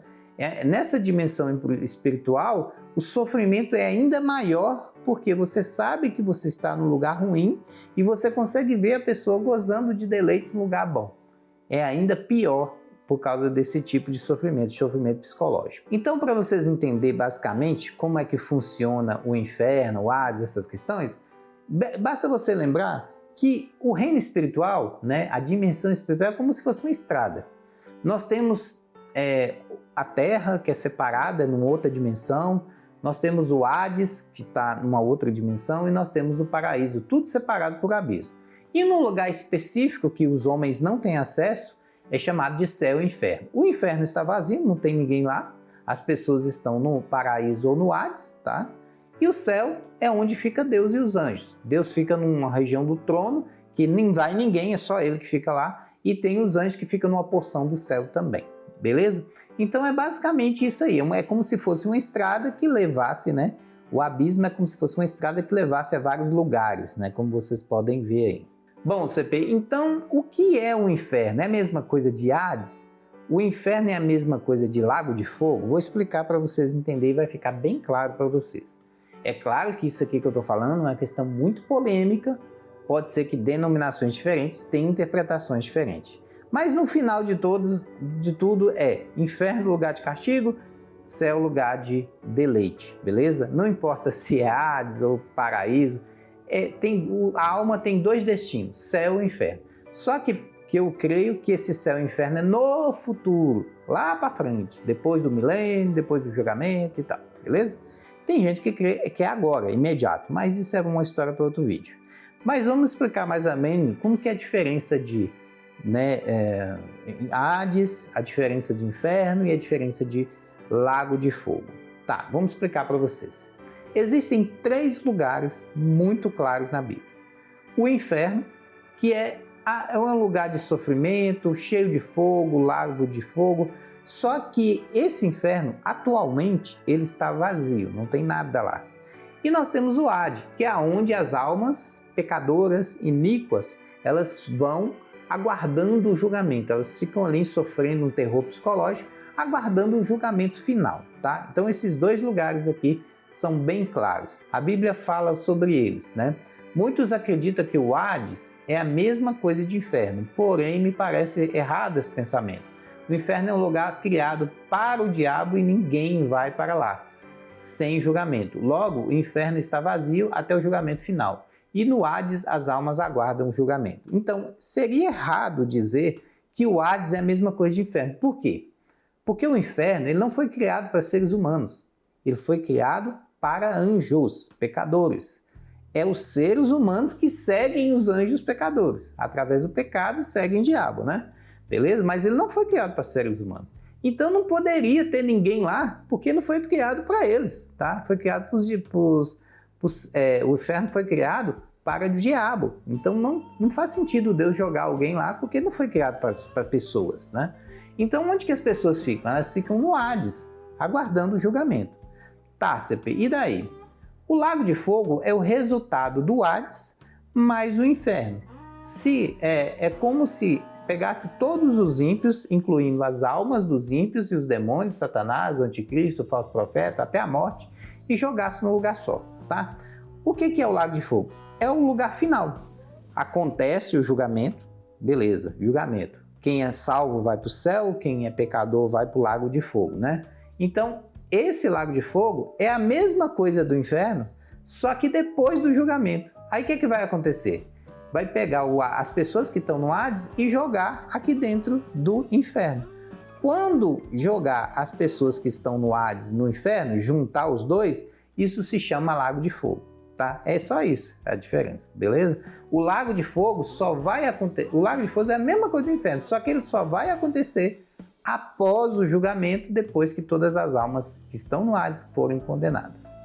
nessa dimensão espiritual, o sofrimento é ainda maior, porque você sabe que você está num lugar ruim e você consegue ver a pessoa gozando de deleites no lugar bom. É ainda pior por causa desse tipo de sofrimento psicológico. Então, para vocês entenderem basicamente como é que funciona o inferno, o Hades, essas questões, basta você lembrar que o reino espiritual, né, a dimensão espiritual é como se fosse uma estrada. Nós temos a Terra, que é separada numa outra dimensão, nós temos o Hades, que está numa outra dimensão, e nós temos o paraíso, tudo separado por abismo. E num lugar específico que os homens não têm acesso, é chamado de céu e inferno. O inferno está vazio, não tem ninguém lá, as pessoas estão no paraíso ou no Hades, tá? E o céu é onde fica Deus e os anjos. Deus fica numa região do trono, que nem vai ninguém, é só ele que fica lá, e tem os anjos que ficam numa porção do céu também. Beleza? Então é basicamente isso aí, é como se fosse uma estrada que levasse, né? O abismo é como se fosse uma estrada que levasse a vários lugares, né? Como vocês podem ver aí. Bom, CP, então o que é o inferno? É a mesma coisa de Hades? O inferno é a mesma coisa de lago de fogo? Vou explicar para vocês entenderem e vai ficar bem claro para vocês. É claro que isso aqui que eu estou falando é uma questão muito polêmica, pode ser que denominações diferentes tenham interpretações diferentes. Mas no final de tudo é inferno lugar de castigo, céu lugar de deleite, beleza? Não importa se é Hades ou paraíso, a alma tem dois destinos, céu e inferno. Só que eu creio que esse céu e inferno é no futuro, lá para frente, depois do milênio, depois do julgamento e tal, beleza? Tem gente que crê que é agora, imediato, mas isso é uma história para outro vídeo. Mas vamos explicar mais ou menos como que é a diferença de Hades, a diferença de inferno e a diferença de lago de fogo. Tá, vamos explicar para vocês. Existem 3 lugares muito claros na Bíblia. O inferno, que é um lugar de sofrimento, cheio de fogo, lago de fogo, só que esse inferno, atualmente, ele está vazio, não tem nada lá. E nós temos o Hades, que é onde as almas pecadoras, iníquas, elas vão aguardando o julgamento, elas ficam ali sofrendo um terror psicológico, aguardando o julgamento final, tá? Então esses 2 lugares aqui são bem claros. A Bíblia fala sobre eles, né? Muitos acreditam que o Hades é a mesma coisa de inferno, porém me parece errado esse pensamento. O inferno é um lugar criado para o diabo e ninguém vai para lá, sem julgamento. Logo, o inferno está vazio até o julgamento final. E no Hades as almas aguardam o julgamento. Então, seria errado dizer que o Hades é a mesma coisa de inferno. Por quê? Porque o inferno ele não foi criado para seres humanos. Ele foi criado para anjos, pecadores. É os seres humanos que seguem os anjos pecadores. Através do pecado, seguem o diabo, né? Beleza? Mas ele não foi criado para seres humanos. Então não poderia ter ninguém lá, porque não foi criado para eles, tá? Foi criado para o inferno foi criado para o diabo. Então não faz sentido Deus jogar alguém lá, porque não foi criado para pessoas, né? Então onde que as pessoas ficam? Elas ficam no Hades, aguardando o julgamento. Tá, CP, e daí? O lago de fogo é o resultado do Hades mais o inferno. É como se pegasse todos os ímpios, incluindo as almas dos ímpios e os demônios, Satanás, o anticristo, o falso profeta, até a morte, e jogasse num lugar só, tá? O que é o lago de fogo? É o lugar final. Acontece o julgamento, beleza, julgamento. Quem é salvo vai para o céu, quem é pecador vai para o lago de fogo, né? Então, esse lago de fogo é a mesma coisa do inferno, só que depois do julgamento. Aí o que vai acontecer? Vai pegar as pessoas que estão no Hades e jogar aqui dentro do inferno. Quando jogar as pessoas que estão no Hades no inferno, juntar os dois, isso se chama lago de fogo, tá? É só isso, a diferença, beleza? O lago de fogo só vai acontecer, o lago de fogo é a mesma coisa do inferno, só que ele só vai acontecer após o julgamento, depois que todas as almas que estão no Hades forem condenadas.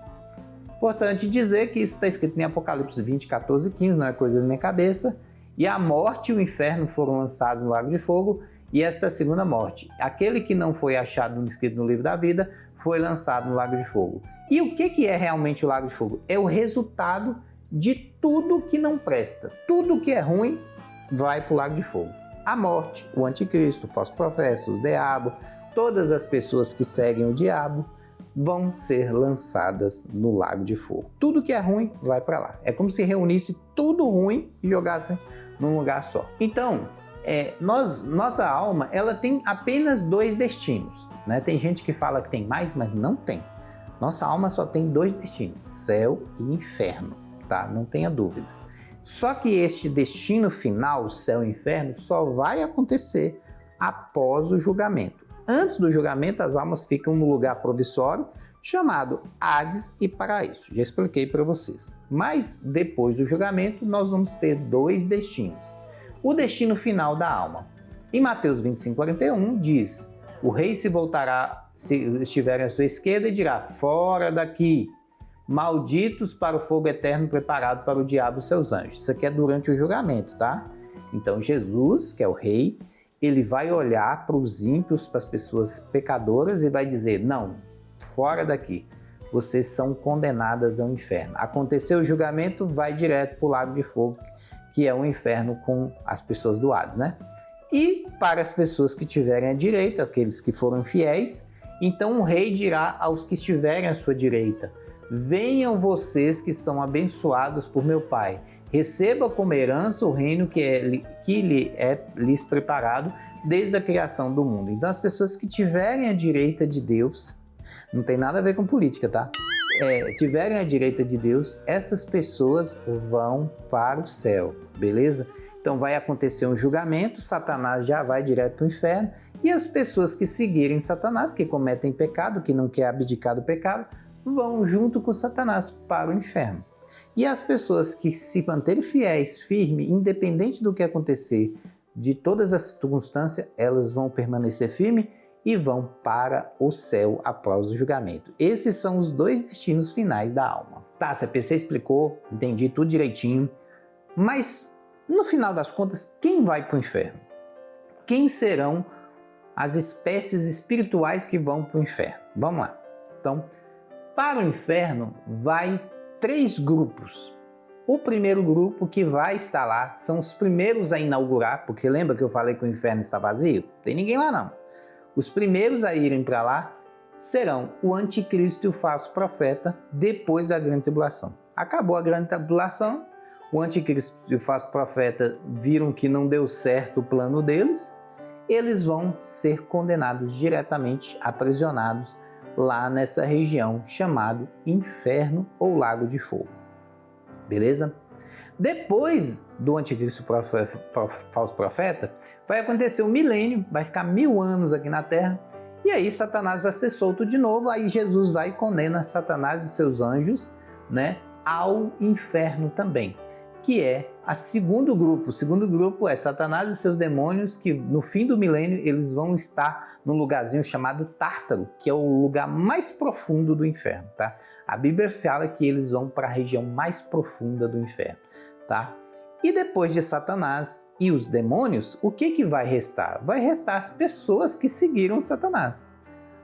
Importante dizer que isso está escrito em Apocalipse 20, 14 e 15, não é coisa da minha cabeça, E a morte e o inferno foram lançados no lago de fogo, e esta segunda morte, aquele que não foi achado escrito no livro da vida, foi lançado no lago de fogo. E o que é realmente o lago de fogo? É o resultado de tudo que não presta. Tudo que é ruim vai para o lago de fogo. A morte, o anticristo, o falso profeta, o diabo, todas as pessoas que seguem o diabo vão ser lançadas no lago de fogo. Tudo que é ruim vai para lá. É como se reunisse tudo ruim e jogasse num lugar só. Então, nossa alma, ela tem apenas 2 destinos, né? Tem gente que fala que tem mais, mas não tem. Nossa alma só tem 2 destinos, céu e inferno, tá? Não tenha dúvida. Só que este destino final, céu e inferno, só vai acontecer após o julgamento. Antes do julgamento, as almas ficam no lugar provisório, chamado Hades e Paraíso. Já expliquei para vocês. Mas depois do julgamento, nós vamos ter 2 destinos. O destino final da alma. Em Mateus 25:41 diz: o rei se voltará, se estiver à sua esquerda, e dirá: fora daqui, malditos para o fogo eterno preparado para o diabo e seus anjos. Isso aqui é durante o julgamento, tá? Então Jesus, que é o rei, ele vai olhar para os ímpios, para as pessoas pecadoras e vai dizer: não, fora daqui, vocês são condenadas ao inferno. Aconteceu o julgamento, vai direto para o lago de fogo, que é o inferno com as pessoas do Hades, né? E para as pessoas que tiverem à direita, aqueles que foram fiéis, então o rei dirá aos que estiverem à sua direita: venham vocês que são abençoados por meu Pai, receba como herança o reino lhes preparado desde a criação do mundo. Então as pessoas que tiverem à direita de Deus, não tem nada a ver com política, tá? Tiverem à direita de Deus, essas pessoas vão para o céu, beleza? Então vai acontecer um julgamento, Satanás já vai direto para o inferno, e as pessoas que seguirem Satanás, que cometem pecado, que não quer abdicar do pecado, vão junto com Satanás para o inferno. E as pessoas que se manterem fiéis, firmes, independente do que acontecer, de todas as circunstâncias, elas vão permanecer firmes e vão para o céu após o julgamento. Esses são os 2 destinos finais da alma. Tá, se a PC explicou, entendi tudo direitinho, mas no final das contas, quem vai para o inferno? Quem serão as espécies espirituais que vão para o inferno? Vamos lá. Então, para o inferno vai 3 grupos. O primeiro grupo que vai estar lá são os primeiros a inaugurar, porque lembra que eu falei que o inferno está vazio? Não tem ninguém lá não. Os primeiros a irem para lá serão o anticristo e o falso profeta depois da grande tribulação. Acabou a grande tribulação, o anticristo e o falso profeta viram que não deu certo o plano deles, eles vão ser condenados diretamente, aprisionados lá nessa região chamado inferno ou lago de fogo. Beleza? Depois do anticristo falso profeta, vai acontecer um milênio, vai ficar 1000 anos aqui na Terra, e aí Satanás vai ser solto de novo, aí Jesus vai e condena Satanás e seus anjos, né, ao inferno também, que é o segundo grupo. O segundo grupo é Satanás e seus demônios, que no fim do milênio eles vão estar num lugarzinho chamado Tártaro, que é o lugar mais profundo do inferno, tá? A Bíblia fala que eles vão para a região mais profunda do inferno, tá? E depois de Satanás e os demônios, o que vai restar? Vai restar as pessoas que seguiram Satanás,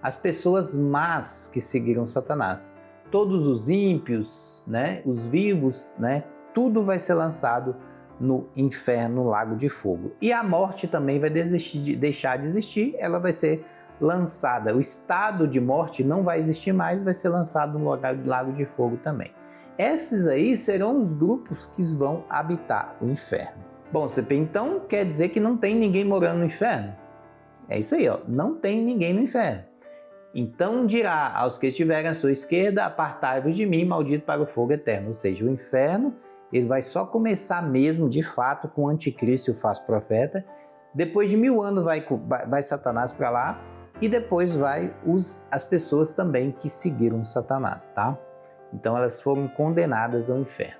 as pessoas más que seguiram Satanás. Todos os ímpios, né, os vivos, né, tudo vai ser lançado no inferno, no lago de fogo. E a morte também vai deixar de existir, ela vai ser lançada. O estado de morte não vai existir mais, vai ser lançado no lago de fogo também. Esses aí serão os grupos que vão habitar o inferno. Bom, CP, então quer dizer que não tem ninguém morando no inferno? É isso aí, ó, não tem ninguém no inferno. Então dirá aos que estiverem à sua esquerda: apartai-vos de mim, maldito para o fogo eterno. Ou seja, o inferno ele vai só começar mesmo, de fato, com o anticristo e o falso profeta. Depois de 1000 anos vai Satanás para lá, e depois vai as pessoas também que seguiram Satanás, tá? Então elas foram condenadas ao inferno.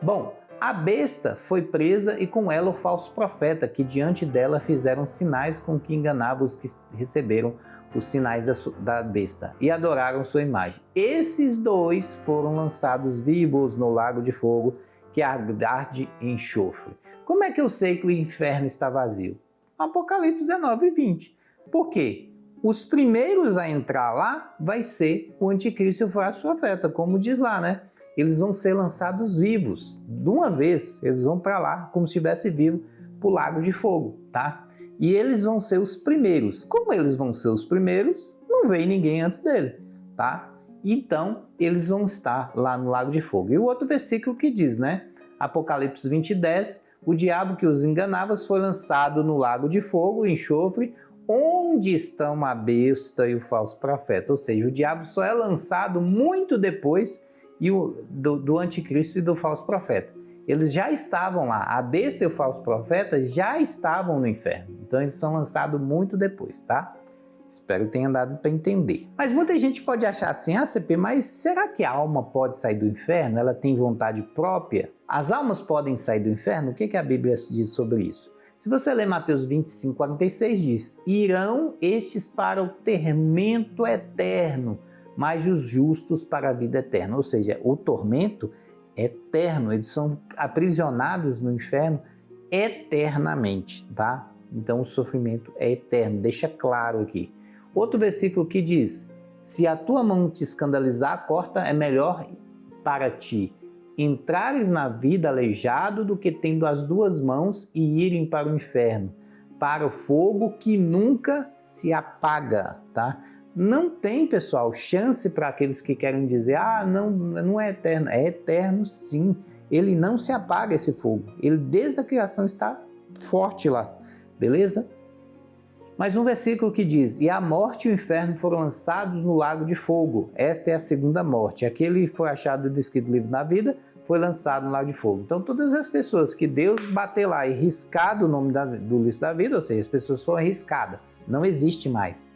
Bom, a besta foi presa e com ela o falso profeta, que diante dela fizeram sinais com que enganavam os que receberam os sinais da besta e adoraram sua imagem. Esses 2 foram lançados vivos no lago de fogo, que arde em enxofre. Como é que eu sei que o inferno está vazio? Apocalipse 19 e 20. Por quê? Os primeiros a entrar lá vai ser o anticristo e o falso profeta, como diz lá, né? Eles vão ser lançados vivos. De uma vez, eles vão para lá, como se estivesse vivo, para o lago de fogo, tá? E eles vão ser os primeiros. Como eles vão ser os primeiros, não veio ninguém antes dele, tá? Então, eles vão estar lá no lago de fogo. E o outro versículo que diz, né? Apocalipse 20, 10, o diabo que os enganava foi lançado no lago de fogo, enxofre, onde estão a besta e o falso profeta. Ou seja, o diabo só é lançado muito depois do anticristo e do falso profeta. Eles já estavam lá, a besta e o falso profeta já estavam no inferno. Então eles são lançados muito depois, tá? Espero que tenha dado para entender. Mas muita gente pode achar assim, CP, mas será que a alma pode sair do inferno? Ela tem vontade própria? As almas podem sair do inferno? O que a Bíblia diz sobre isso? Se você ler Mateus 25, 46, diz: irão estes para o tormento eterno, mas os justos para a vida eterna. Ou seja, o tormento eterno, eles são aprisionados no inferno eternamente, tá? Então o sofrimento é eterno, deixa claro aqui. Outro versículo que diz: se a tua mão te escandalizar, corta, é melhor para ti entrares na vida aleijado do que tendo as duas mãos e irem para o inferno, para o fogo que nunca se apaga, tá? Não tem, pessoal, chance para aqueles que querem dizer, não é eterno. É eterno sim, ele não se apaga esse fogo, ele desde a criação está forte lá, beleza? Mas um versículo que diz: e a morte e o inferno foram lançados no lago de fogo. Esta é a segunda morte. Aquele foi achado descrito no livro da vida, foi lançado no lago de fogo. Então todas as pessoas que Deus bater lá e riscar do nome do livro da vida, ou seja, as pessoas foram riscadas, não existe mais.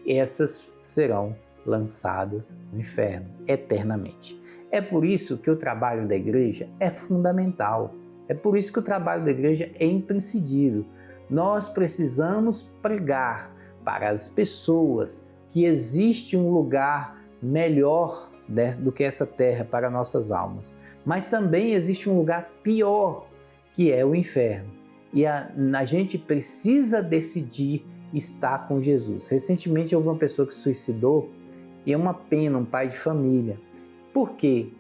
Essas serão lançadas no inferno eternamente. É por isso que o trabalho da igreja é fundamental. É por isso que o trabalho da igreja é imprescindível. Nós precisamos pregar para as pessoas que existe um lugar melhor do que essa terra para nossas almas. Mas também existe um lugar pior, que é o inferno. E a gente precisa decidir estar com Jesus. Recentemente houve uma pessoa que se suicidou e é uma pena, um pai de família. Por quê?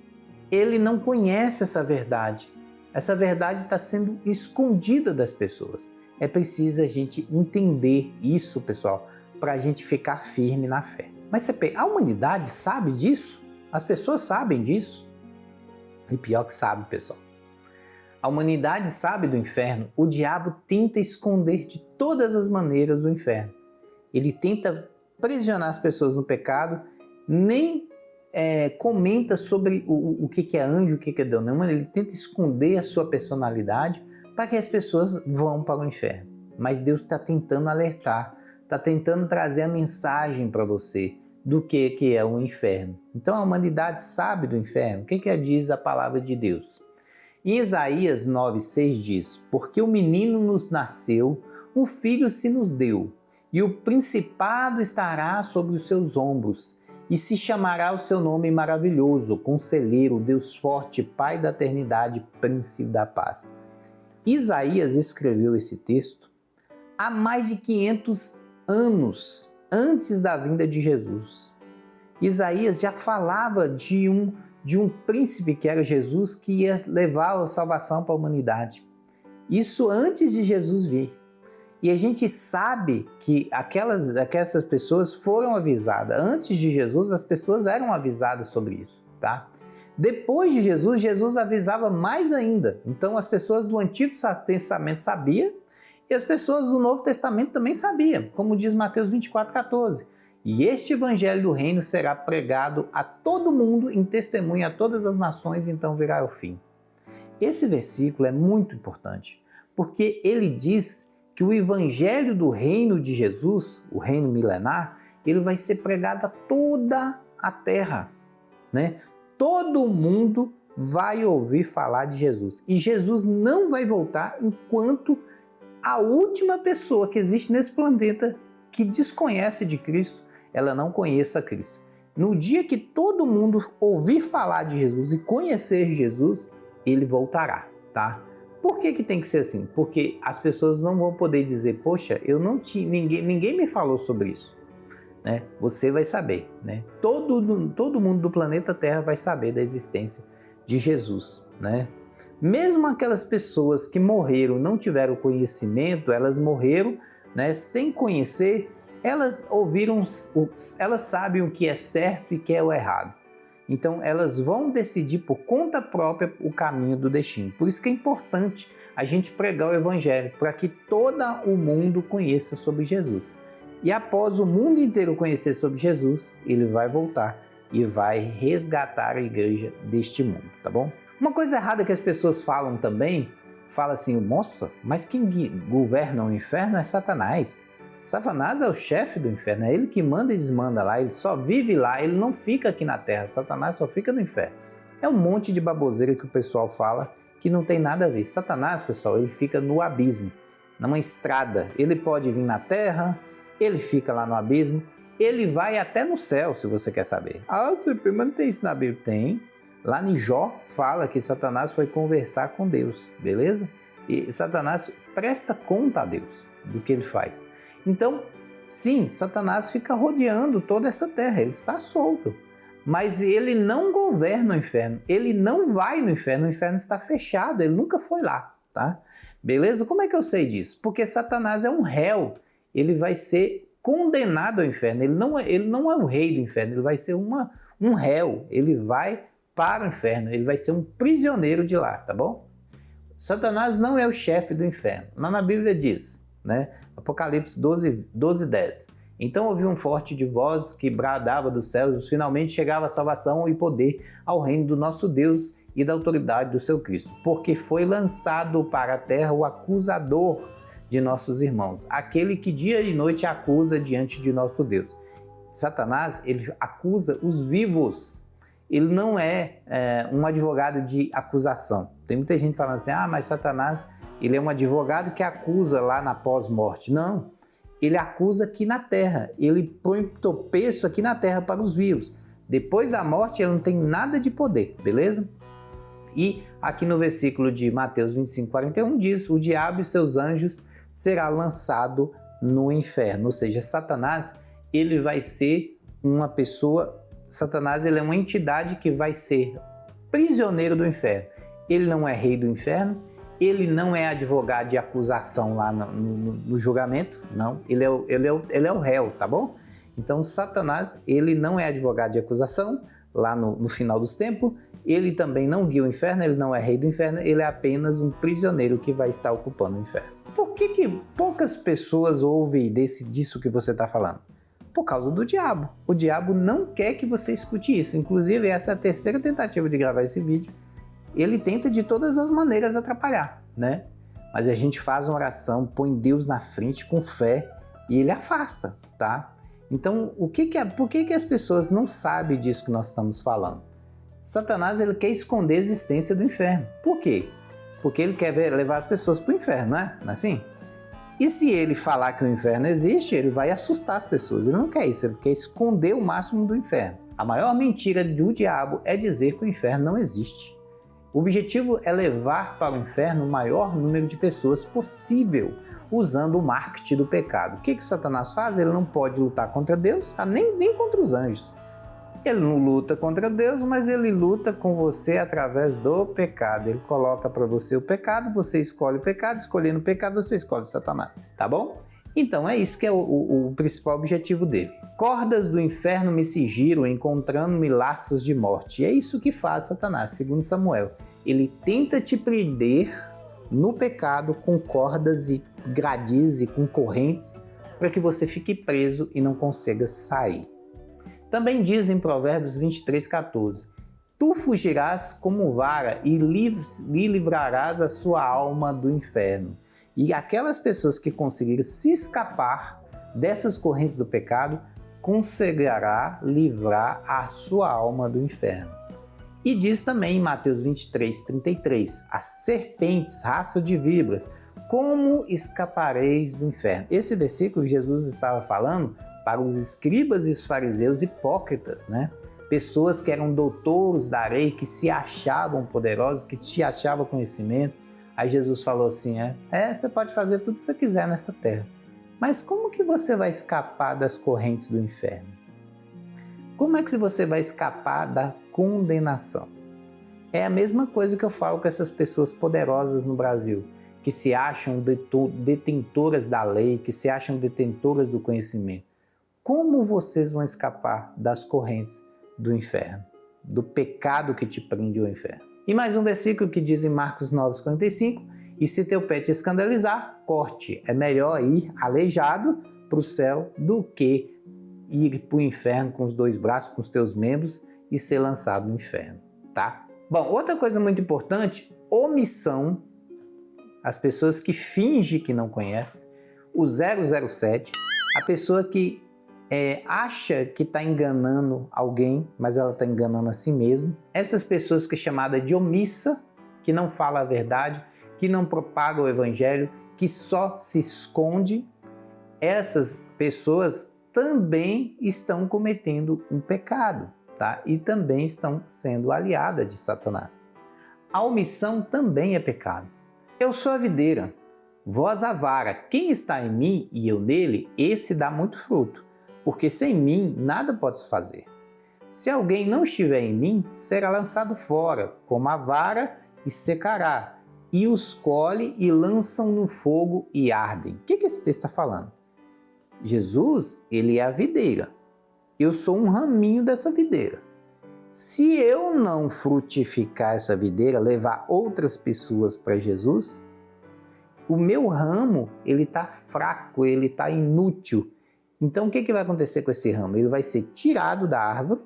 Ele não conhece essa verdade. Essa verdade está sendo escondida das pessoas. É preciso a gente entender isso, pessoal, para a gente ficar firme na fé. Mas CP, a humanidade sabe disso? As pessoas sabem disso? E pior que sabe, pessoal. A humanidade sabe do inferno. O diabo tenta esconder de todas as maneiras o inferno. Ele tenta aprisionar as pessoas no pecado, nem comenta sobre o que é anjo, o que é demônio. Ele tenta esconder a sua personalidade para que as pessoas vão para o inferno. Mas Deus está tentando alertar, está tentando trazer a mensagem para você do que é o inferno. Então a humanidade sabe do inferno. O que diz a palavra de Deus? Em Isaías 9,6 diz: porque o menino nos nasceu, um filho se nos deu, e o principado estará sobre os seus ombros, e se chamará o seu nome maravilhoso, Conselheiro, Deus forte, Pai da eternidade, Príncipe da paz. Isaías escreveu esse texto há mais de 500 anos antes da vinda de Jesus. Isaías já falava de um príncipe que era Jesus, que ia levar a salvação para a humanidade. Isso antes de Jesus vir. E a gente sabe que aquelas pessoas foram avisadas. Antes de Jesus, as pessoas eram avisadas sobre isso, tá? Depois de Jesus, Jesus avisava mais ainda. Então as pessoas do Antigo Testamento sabiam e as pessoas do Novo Testamento também sabiam, como diz Mateus 24,14. E este evangelho do reino será pregado a todo mundo em testemunho a todas as nações, então virá o fim. Esse versículo é muito importante, porque ele diz que o evangelho do reino de Jesus, o reino milenar, ele vai ser pregado a toda a terra, né? Todo mundo vai ouvir falar de Jesus. E Jesus não vai voltar enquanto a última pessoa que existe nesse planeta que desconhece de Cristo, ela não conheça Cristo. No dia que todo mundo ouvir falar de Jesus e conhecer Jesus, ele voltará, tá? Por que tem que ser assim? Porque as pessoas não vão poder dizer, poxa, eu não tinha, ninguém me falou sobre isso. Né? Você vai saber, né? Todo mundo do planeta Terra vai saber da existência de Jesus, né? Mesmo aquelas pessoas que morreram, não tiveram conhecimento, elas morreram, né, sem conhecer, elas ouviram, elas sabem o que é certo e o que é o errado. Então elas vão decidir por conta própria o caminho do destino. Por isso que é importante a gente pregar o evangelho, para que todo o mundo conheça sobre Jesus. E após o mundo inteiro conhecer sobre Jesus, ele vai voltar e vai resgatar a igreja deste mundo, tá bom? Uma coisa errada que as pessoas falam também, fala assim, nossa, mas quem governa o inferno é Satanás. Satanás é o chefe do inferno, é ele que manda e desmanda lá, ele só vive lá, ele não fica aqui na terra, Satanás só fica no inferno. É um monte de baboseira que o pessoal fala que não tem nada a ver. Satanás, pessoal, ele fica no abismo, numa estrada, ele pode vir na terra, ele fica lá no abismo, ele vai até no céu, se você quer saber. Ah, mas não tem isso na Bíblia? Tem. Lá em Jó fala que Satanás foi conversar com Deus, beleza? E Satanás presta conta a Deus do que ele faz. Então, sim, Satanás fica rodeando toda essa terra, ele está solto. Mas ele não governa o inferno, ele não vai no inferno, o inferno está fechado, ele nunca foi lá, tá? Beleza? Como é que eu sei disso? Porque Satanás é um réu. Ele vai ser condenado ao inferno, ele não é o rei do inferno, ele vai ser um réu, ele vai para o inferno, ele vai ser um prisioneiro de lá, tá bom? Satanás não é o chefe do inferno, lá na Bíblia diz, né? Apocalipse 12:10. Então ouvi um forte de voz que bradava dos céus, finalmente chegava a salvação e poder ao reino do nosso Deus e da autoridade do seu Cristo, porque foi lançado para a terra o acusador de nossos irmãos, aquele que dia e noite acusa diante de nosso Deus. Satanás, ele acusa os vivos, ele não é um advogado de acusação. Tem muita gente falando assim, mas Satanás, ele é um advogado que acusa lá na pós-morte. Não, ele acusa aqui na terra, ele põe tropeço aqui na terra para os vivos. Depois da morte, ele não tem nada de poder, beleza? E aqui no versículo de Mateus 25:41 diz, o diabo e seus anjos será lançado no inferno, ou seja, Satanás, ele vai ser uma pessoa, Satanás, ele é uma entidade que vai ser prisioneiro do inferno. Ele não é rei do inferno, ele não é advogado de acusação lá no julgamento, não, ele é o réu, tá bom? Então, Satanás, ele não é advogado de acusação lá no final dos tempos, ele também não guia o inferno, ele não é rei do inferno, ele é apenas um prisioneiro que vai estar ocupando o inferno. Por que poucas pessoas ouvem disso que você está falando? Por causa do diabo. O diabo não quer que você escute isso. Inclusive, essa é a terceira tentativa de gravar esse vídeo. Ele tenta de todas as maneiras atrapalhar, né? Mas a gente faz uma oração, põe Deus na frente com fé e ele afasta, tá? Então, por que as pessoas não sabem disso que nós estamos falando? Satanás, ele quer esconder a existência do inferno. Por quê? Porque ele quer levar as pessoas para o inferno, não é? Não é assim? E se ele falar que o inferno existe, ele vai assustar as pessoas. Ele não quer isso, ele quer esconder o máximo do inferno. A maior mentira do diabo é dizer que o inferno não existe. O objetivo é levar para o inferno o maior número de pessoas possível, usando o marketing do pecado. O que Satanás faz? Ele não pode lutar contra Deus, nem contra os anjos. Ele não luta contra Deus, mas ele luta com você através do pecado. Ele coloca para você o pecado, você escolhe o pecado, escolhendo o pecado, você escolhe Satanás, tá bom? Então é isso que é o principal objetivo dele. Cordas do inferno me cingiram, encontrando-me laços de morte. E é isso que faz Satanás, segundo Samuel. Ele tenta te prender no pecado com cordas e gradis e com correntes para que você fique preso e não consiga sair. Também diz em Provérbios 23:14, tu fugirás como vara e livrarás a sua alma do inferno. E aquelas pessoas que conseguirem se escapar dessas correntes do pecado, conseguirá livrar a sua alma do inferno. E diz também em Mateus 23:33, as serpentes, raça de víboras, como escapareis do inferno? Esse versículo Jesus estava falando para os escribas e os fariseus hipócritas, né? Pessoas que eram doutores da lei, que se achavam poderosos, que se achavam conhecimento. Aí Jesus falou assim, você pode fazer tudo que você quiser nessa terra, mas como que você vai escapar das correntes do inferno? Como é que você vai escapar da condenação? É a mesma coisa que eu falo com essas pessoas poderosas no Brasil, que se acham detentoras da lei, que se acham detentoras do conhecimento. Como vocês vão escapar das correntes do inferno, do pecado que te prende ao inferno? E mais um versículo que diz em Marcos 9,45, e se teu pé te escandalizar, corte. É melhor ir aleijado para o céu do que ir para o inferno com os dois braços, com os teus membros e ser lançado no inferno, tá? Bom, outra coisa muito importante, omissão. As pessoas que fingem que não conhecem, o 007, a pessoa que acha que está enganando alguém, mas ela está enganando a si mesma. Essas pessoas que é chamada de omissa, que não fala a verdade, que não propaga o evangelho, que só se esconde, essas pessoas também estão cometendo um pecado, tá? E também estão sendo aliadas de Satanás. A omissão também é pecado. Eu sou a videira, vós a vara. Quem está em mim e eu nele, esse dá muito fruto, porque sem mim nada podes fazer. Se alguém não estiver em mim, será lançado fora, como a vara, e secará, e os colhe e lançam no fogo e ardem. O que esse texto está falando? Jesus, ele é a videira. Eu sou um raminho dessa videira. Se eu não frutificar essa videira, levar outras pessoas para Jesus, o meu ramo, ele está fraco, ele está inútil. Então, o que vai acontecer com esse ramo? Ele vai ser tirado da árvore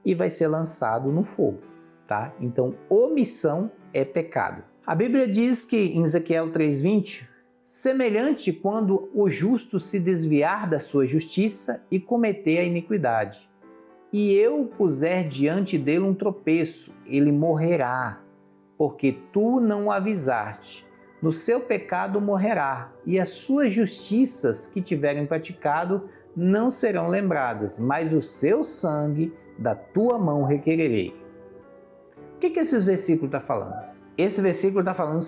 e vai ser lançado no fogo, tá? Então, omissão é pecado. A Bíblia diz que, em Ezequiel 3,20, semelhante quando o justo se desviar da sua justiça e cometer a iniquidade. E eu puser diante dele um tropeço, ele morrerá, porque tu não o avisaste. No seu pecado morrerá, e as suas justiças que tiverem praticado não serão lembradas, mas o seu sangue da tua mão requererei. O que esse versículo está falando? Esse versículo está falando o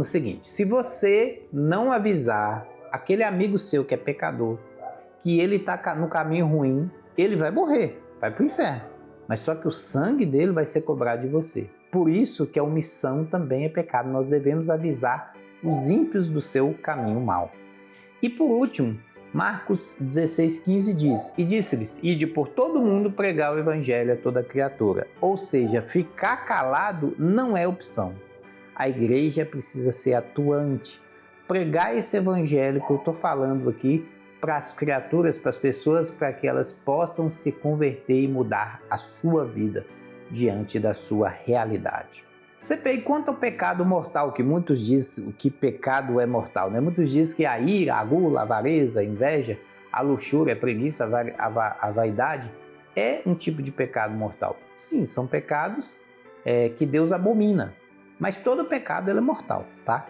seguinte, se você não avisar aquele amigo seu que é pecador, que ele está no caminho ruim, ele vai morrer, vai para o inferno. Mas só que o sangue dele vai ser cobrado de você. Por isso que a omissão também é pecado. Nós devemos avisar os ímpios do seu caminho mau. E por último, Marcos 16,15 diz, e disse-lhes, ide por todo mundo pregar o evangelho a toda criatura. Ou seja, ficar calado não é opção. A igreja precisa ser atuante. Pregar esse evangelho que eu estou falando aqui para as criaturas, para as pessoas, para que elas possam se converter e mudar a sua vida diante da sua realidade. CPI, quanto ao pecado mortal, que muitos dizem que pecado é mortal, né? Muitos dizem que a ira, a gula, a avareza, a inveja, a luxúria, a preguiça, a vaidade é um tipo de pecado mortal. Sim, são pecados que Deus abomina, mas todo pecado ele é mortal, tá?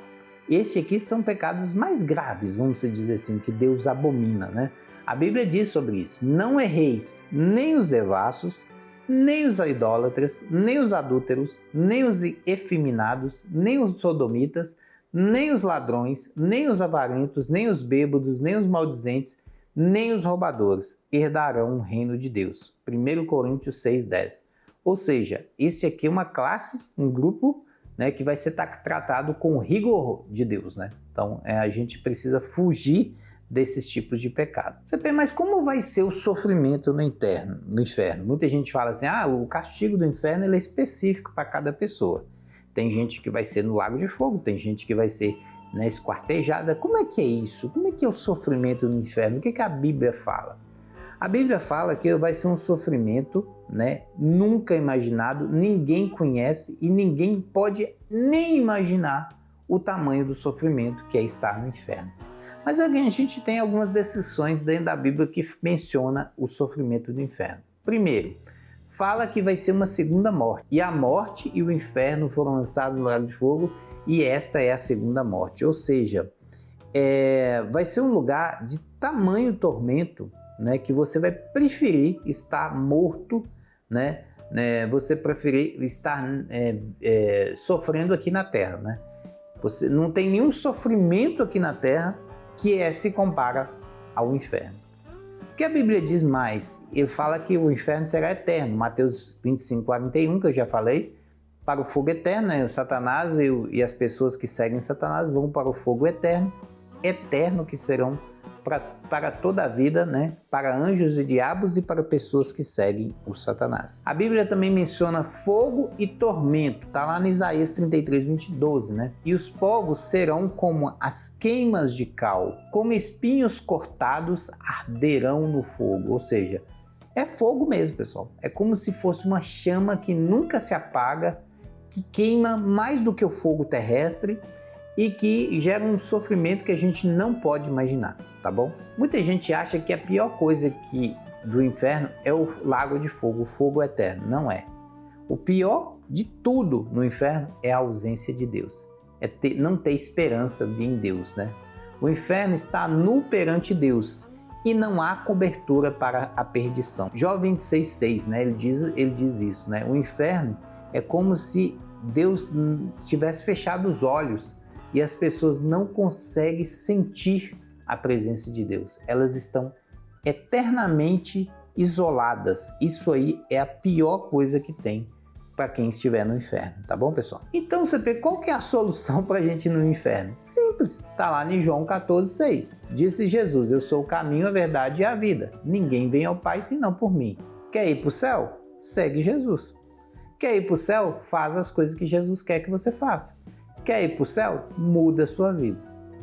Estes aqui são pecados mais graves, vamos dizer assim, que Deus abomina, né? A Bíblia diz sobre isso, não erreis nem os devassos, nem os idólatras, nem os adúlteros, nem os efeminados, nem os sodomitas, nem os ladrões, nem os avarentos, nem os bêbados, nem os maldizentes, nem os roubadores herdarão o reino de Deus. 1 Coríntios 6,10. Ou seja, esse aqui é uma classe, um grupo, né, que vai ser tratado com o rigor de Deus, né? Então, a gente precisa fugir desses tipos de pecado. Você pensa, mas como vai ser o sofrimento no inferno? Muita gente fala assim, o castigo do inferno ele é específico para cada pessoa. Tem gente que vai ser no lago de fogo, tem gente que vai ser esquartejada. Como é que é isso? Como é que é o sofrimento no inferno? O que a Bíblia fala? A Bíblia fala que vai ser um sofrimento, né, nunca imaginado, ninguém conhece e ninguém pode nem imaginar o tamanho do sofrimento que é estar no inferno. Mas a gente tem algumas descrições dentro da Bíblia que menciona o sofrimento do inferno. Primeiro, fala que vai ser uma segunda morte. E a morte e o inferno foram lançados no lago de fogo e esta é a segunda morte. Ou seja, vai ser um lugar de tamanho tormento, né, que você vai preferir estar morto, né, né, você preferir estar sofrendo aqui na terra, né? Você não tem nenhum sofrimento aqui na terra que se compara ao inferno. O que a Bíblia diz mais? Ele fala que o inferno será eterno. Mateus 25:41, que eu já falei, para o fogo eterno, né? O Satanás e as pessoas que seguem Satanás vão para o fogo eterno, que serão para toda a vida, né? Para anjos e diabos e para pessoas que seguem o Satanás. A Bíblia também menciona fogo e tormento, está lá em Isaías 33:12, né? E os povos serão como as queimas de cal, como espinhos cortados arderão no fogo, ou seja, é fogo mesmo, pessoal. É como se fosse uma chama que nunca se apaga, que queima mais do que o fogo terrestre e que gera um sofrimento que a gente não pode imaginar, tá bom? Muita gente acha que a pior coisa do inferno é o lago de fogo, o fogo eterno. Não é. O pior de tudo no inferno é a ausência de Deus. Não ter esperança em Deus, né? O inferno está nu perante Deus e não há cobertura para a perdição. Jó 26:6, né? Ele diz isso, né? O inferno é como se Deus tivesse fechado os olhos e as pessoas não conseguem sentir a presença de Deus. Elas estão eternamente isoladas. Isso aí é a pior coisa que tem para quem estiver no inferno, tá bom, pessoal? Então, CP, qual que é a solução para a gente ir no inferno? Simples, tá lá em João 14:6. Disse Jesus: eu sou o caminho, a verdade e a vida. Ninguém vem ao Pai senão por mim. Quer ir para o céu? Segue Jesus. Quer ir para o céu? Faz as coisas que Jesus quer que você faça. Quer ir para o céu? Muda a sua vida.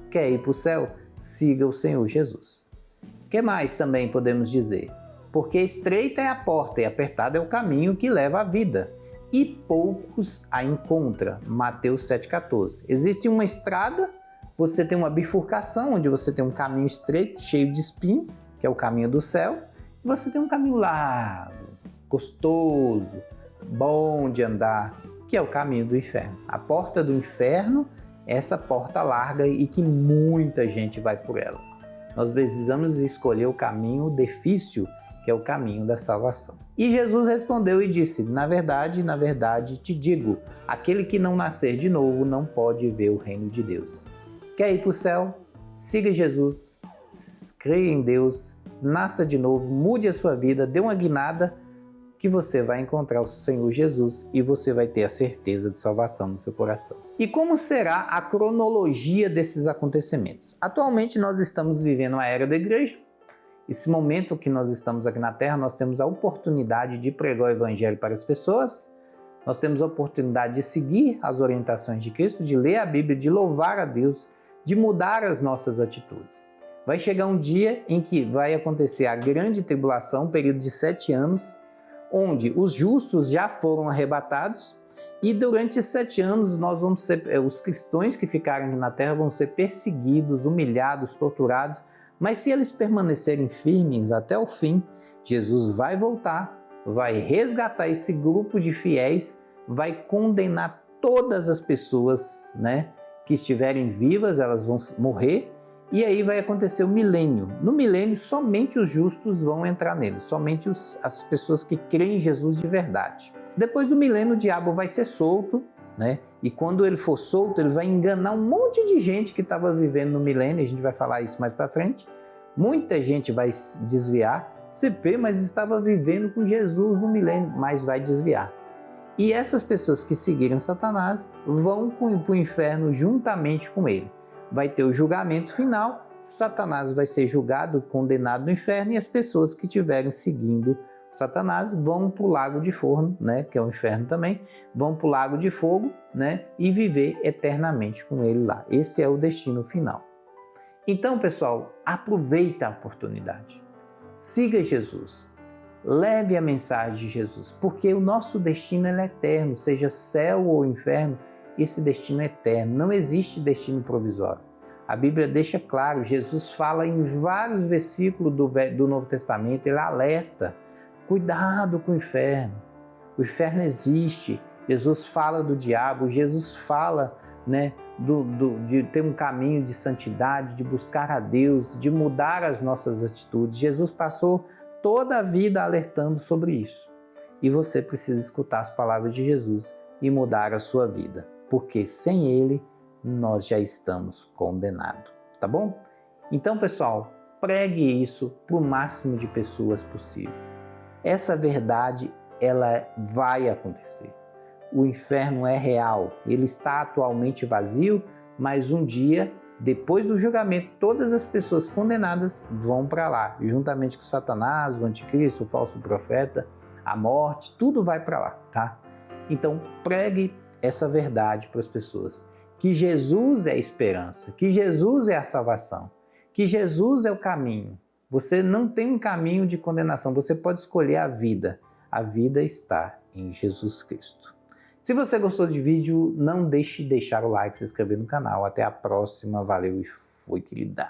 Quer ir para o céu? Siga o Senhor Jesus. O que mais também podemos dizer? Porque estreita é a porta e apertado é o caminho que leva à vida, e poucos a encontram. Mateus 7,14. Existe uma estrada, você tem uma bifurcação, onde você tem um caminho estreito, cheio de espinho, que é o caminho do céu, e você tem um caminho largo, gostoso, bom de andar, que é o caminho do inferno. A porta do inferno é essa porta larga e que muita gente vai por ela. Nós precisamos escolher o caminho difícil, que é o caminho da salvação. E Jesus respondeu e disse: na verdade, te digo, aquele que não nascer de novo não pode ver o reino de Deus. Quer ir para o céu? Siga Jesus, creia em Deus, nasça de novo, mude a sua vida, dê uma guinada, que você vai encontrar o Senhor Jesus e você vai ter a certeza de salvação no seu coração. E como será a cronologia desses acontecimentos? Atualmente nós estamos vivendo a era da igreja. Esse momento que nós estamos aqui na Terra, nós temos a oportunidade de pregar o Evangelho para as pessoas, nós temos a oportunidade de seguir as orientações de Cristo, de ler a Bíblia, de louvar a Deus, de mudar as nossas atitudes. Vai chegar um dia em que vai acontecer a grande tribulação, um período de 7 anos, onde os justos já foram arrebatados e durante 7 anos os cristãos que ficarem aqui na Terra vão ser perseguidos, humilhados, torturados, mas se eles permanecerem firmes até o fim, Jesus vai voltar, vai resgatar esse grupo de fiéis, vai condenar todas as pessoas, né, que estiverem vivas, elas vão morrer, e aí vai acontecer o milênio. No milênio, somente os justos vão entrar nele, somente as pessoas que creem em Jesus de verdade. Depois do milênio, o diabo vai ser solto, né? E quando ele for solto, ele vai enganar um monte de gente que estava vivendo no milênio, a gente vai falar isso mais para frente. Muita gente vai se desviar. CP, mas estava vivendo com Jesus no milênio, mas vai desviar. E essas pessoas que seguiram Satanás vão para o inferno juntamente com ele. Vai ter o julgamento final, Satanás vai ser julgado, condenado no inferno, e as pessoas que estiverem seguindo Satanás vão para o lago de fogo, né, que é o inferno também, vão para o lago de fogo, né, e viver eternamente com ele lá. Esse é o destino final. Então, pessoal, aproveita a oportunidade. Siga Jesus. Leve a mensagem de Jesus, porque o nosso destino é eterno, seja céu ou inferno, esse destino é eterno, não existe destino provisório. A Bíblia deixa claro, Jesus fala em vários versículos do Novo Testamento, ele alerta, cuidado com o inferno existe, Jesus fala do diabo, Jesus fala, né, de ter um caminho de santidade, de buscar a Deus, de mudar as nossas atitudes. Jesus passou toda a vida alertando sobre isso. e você precisa escutar as palavras de Jesus e mudar a sua vida, porque sem Ele nós já estamos condenados, tá bom? Então, pessoal, pregue isso para o máximo de pessoas possível. Essa verdade, ela vai acontecer. O inferno é real, ele está atualmente vazio, mas um dia, depois do julgamento, todas as pessoas condenadas vão para lá, juntamente com Satanás, o anticristo, o falso profeta, a morte, tudo vai para lá, tá? Então, pregue essa verdade para as pessoas, que Jesus é a esperança, que Jesus é a salvação, que Jesus é o caminho. Você não tem um caminho de condenação, você pode escolher a vida. A vida está em Jesus Cristo. Se você gostou do vídeo, não deixe de deixar o like, se inscrever no canal. Até a próxima, valeu e fui, querida!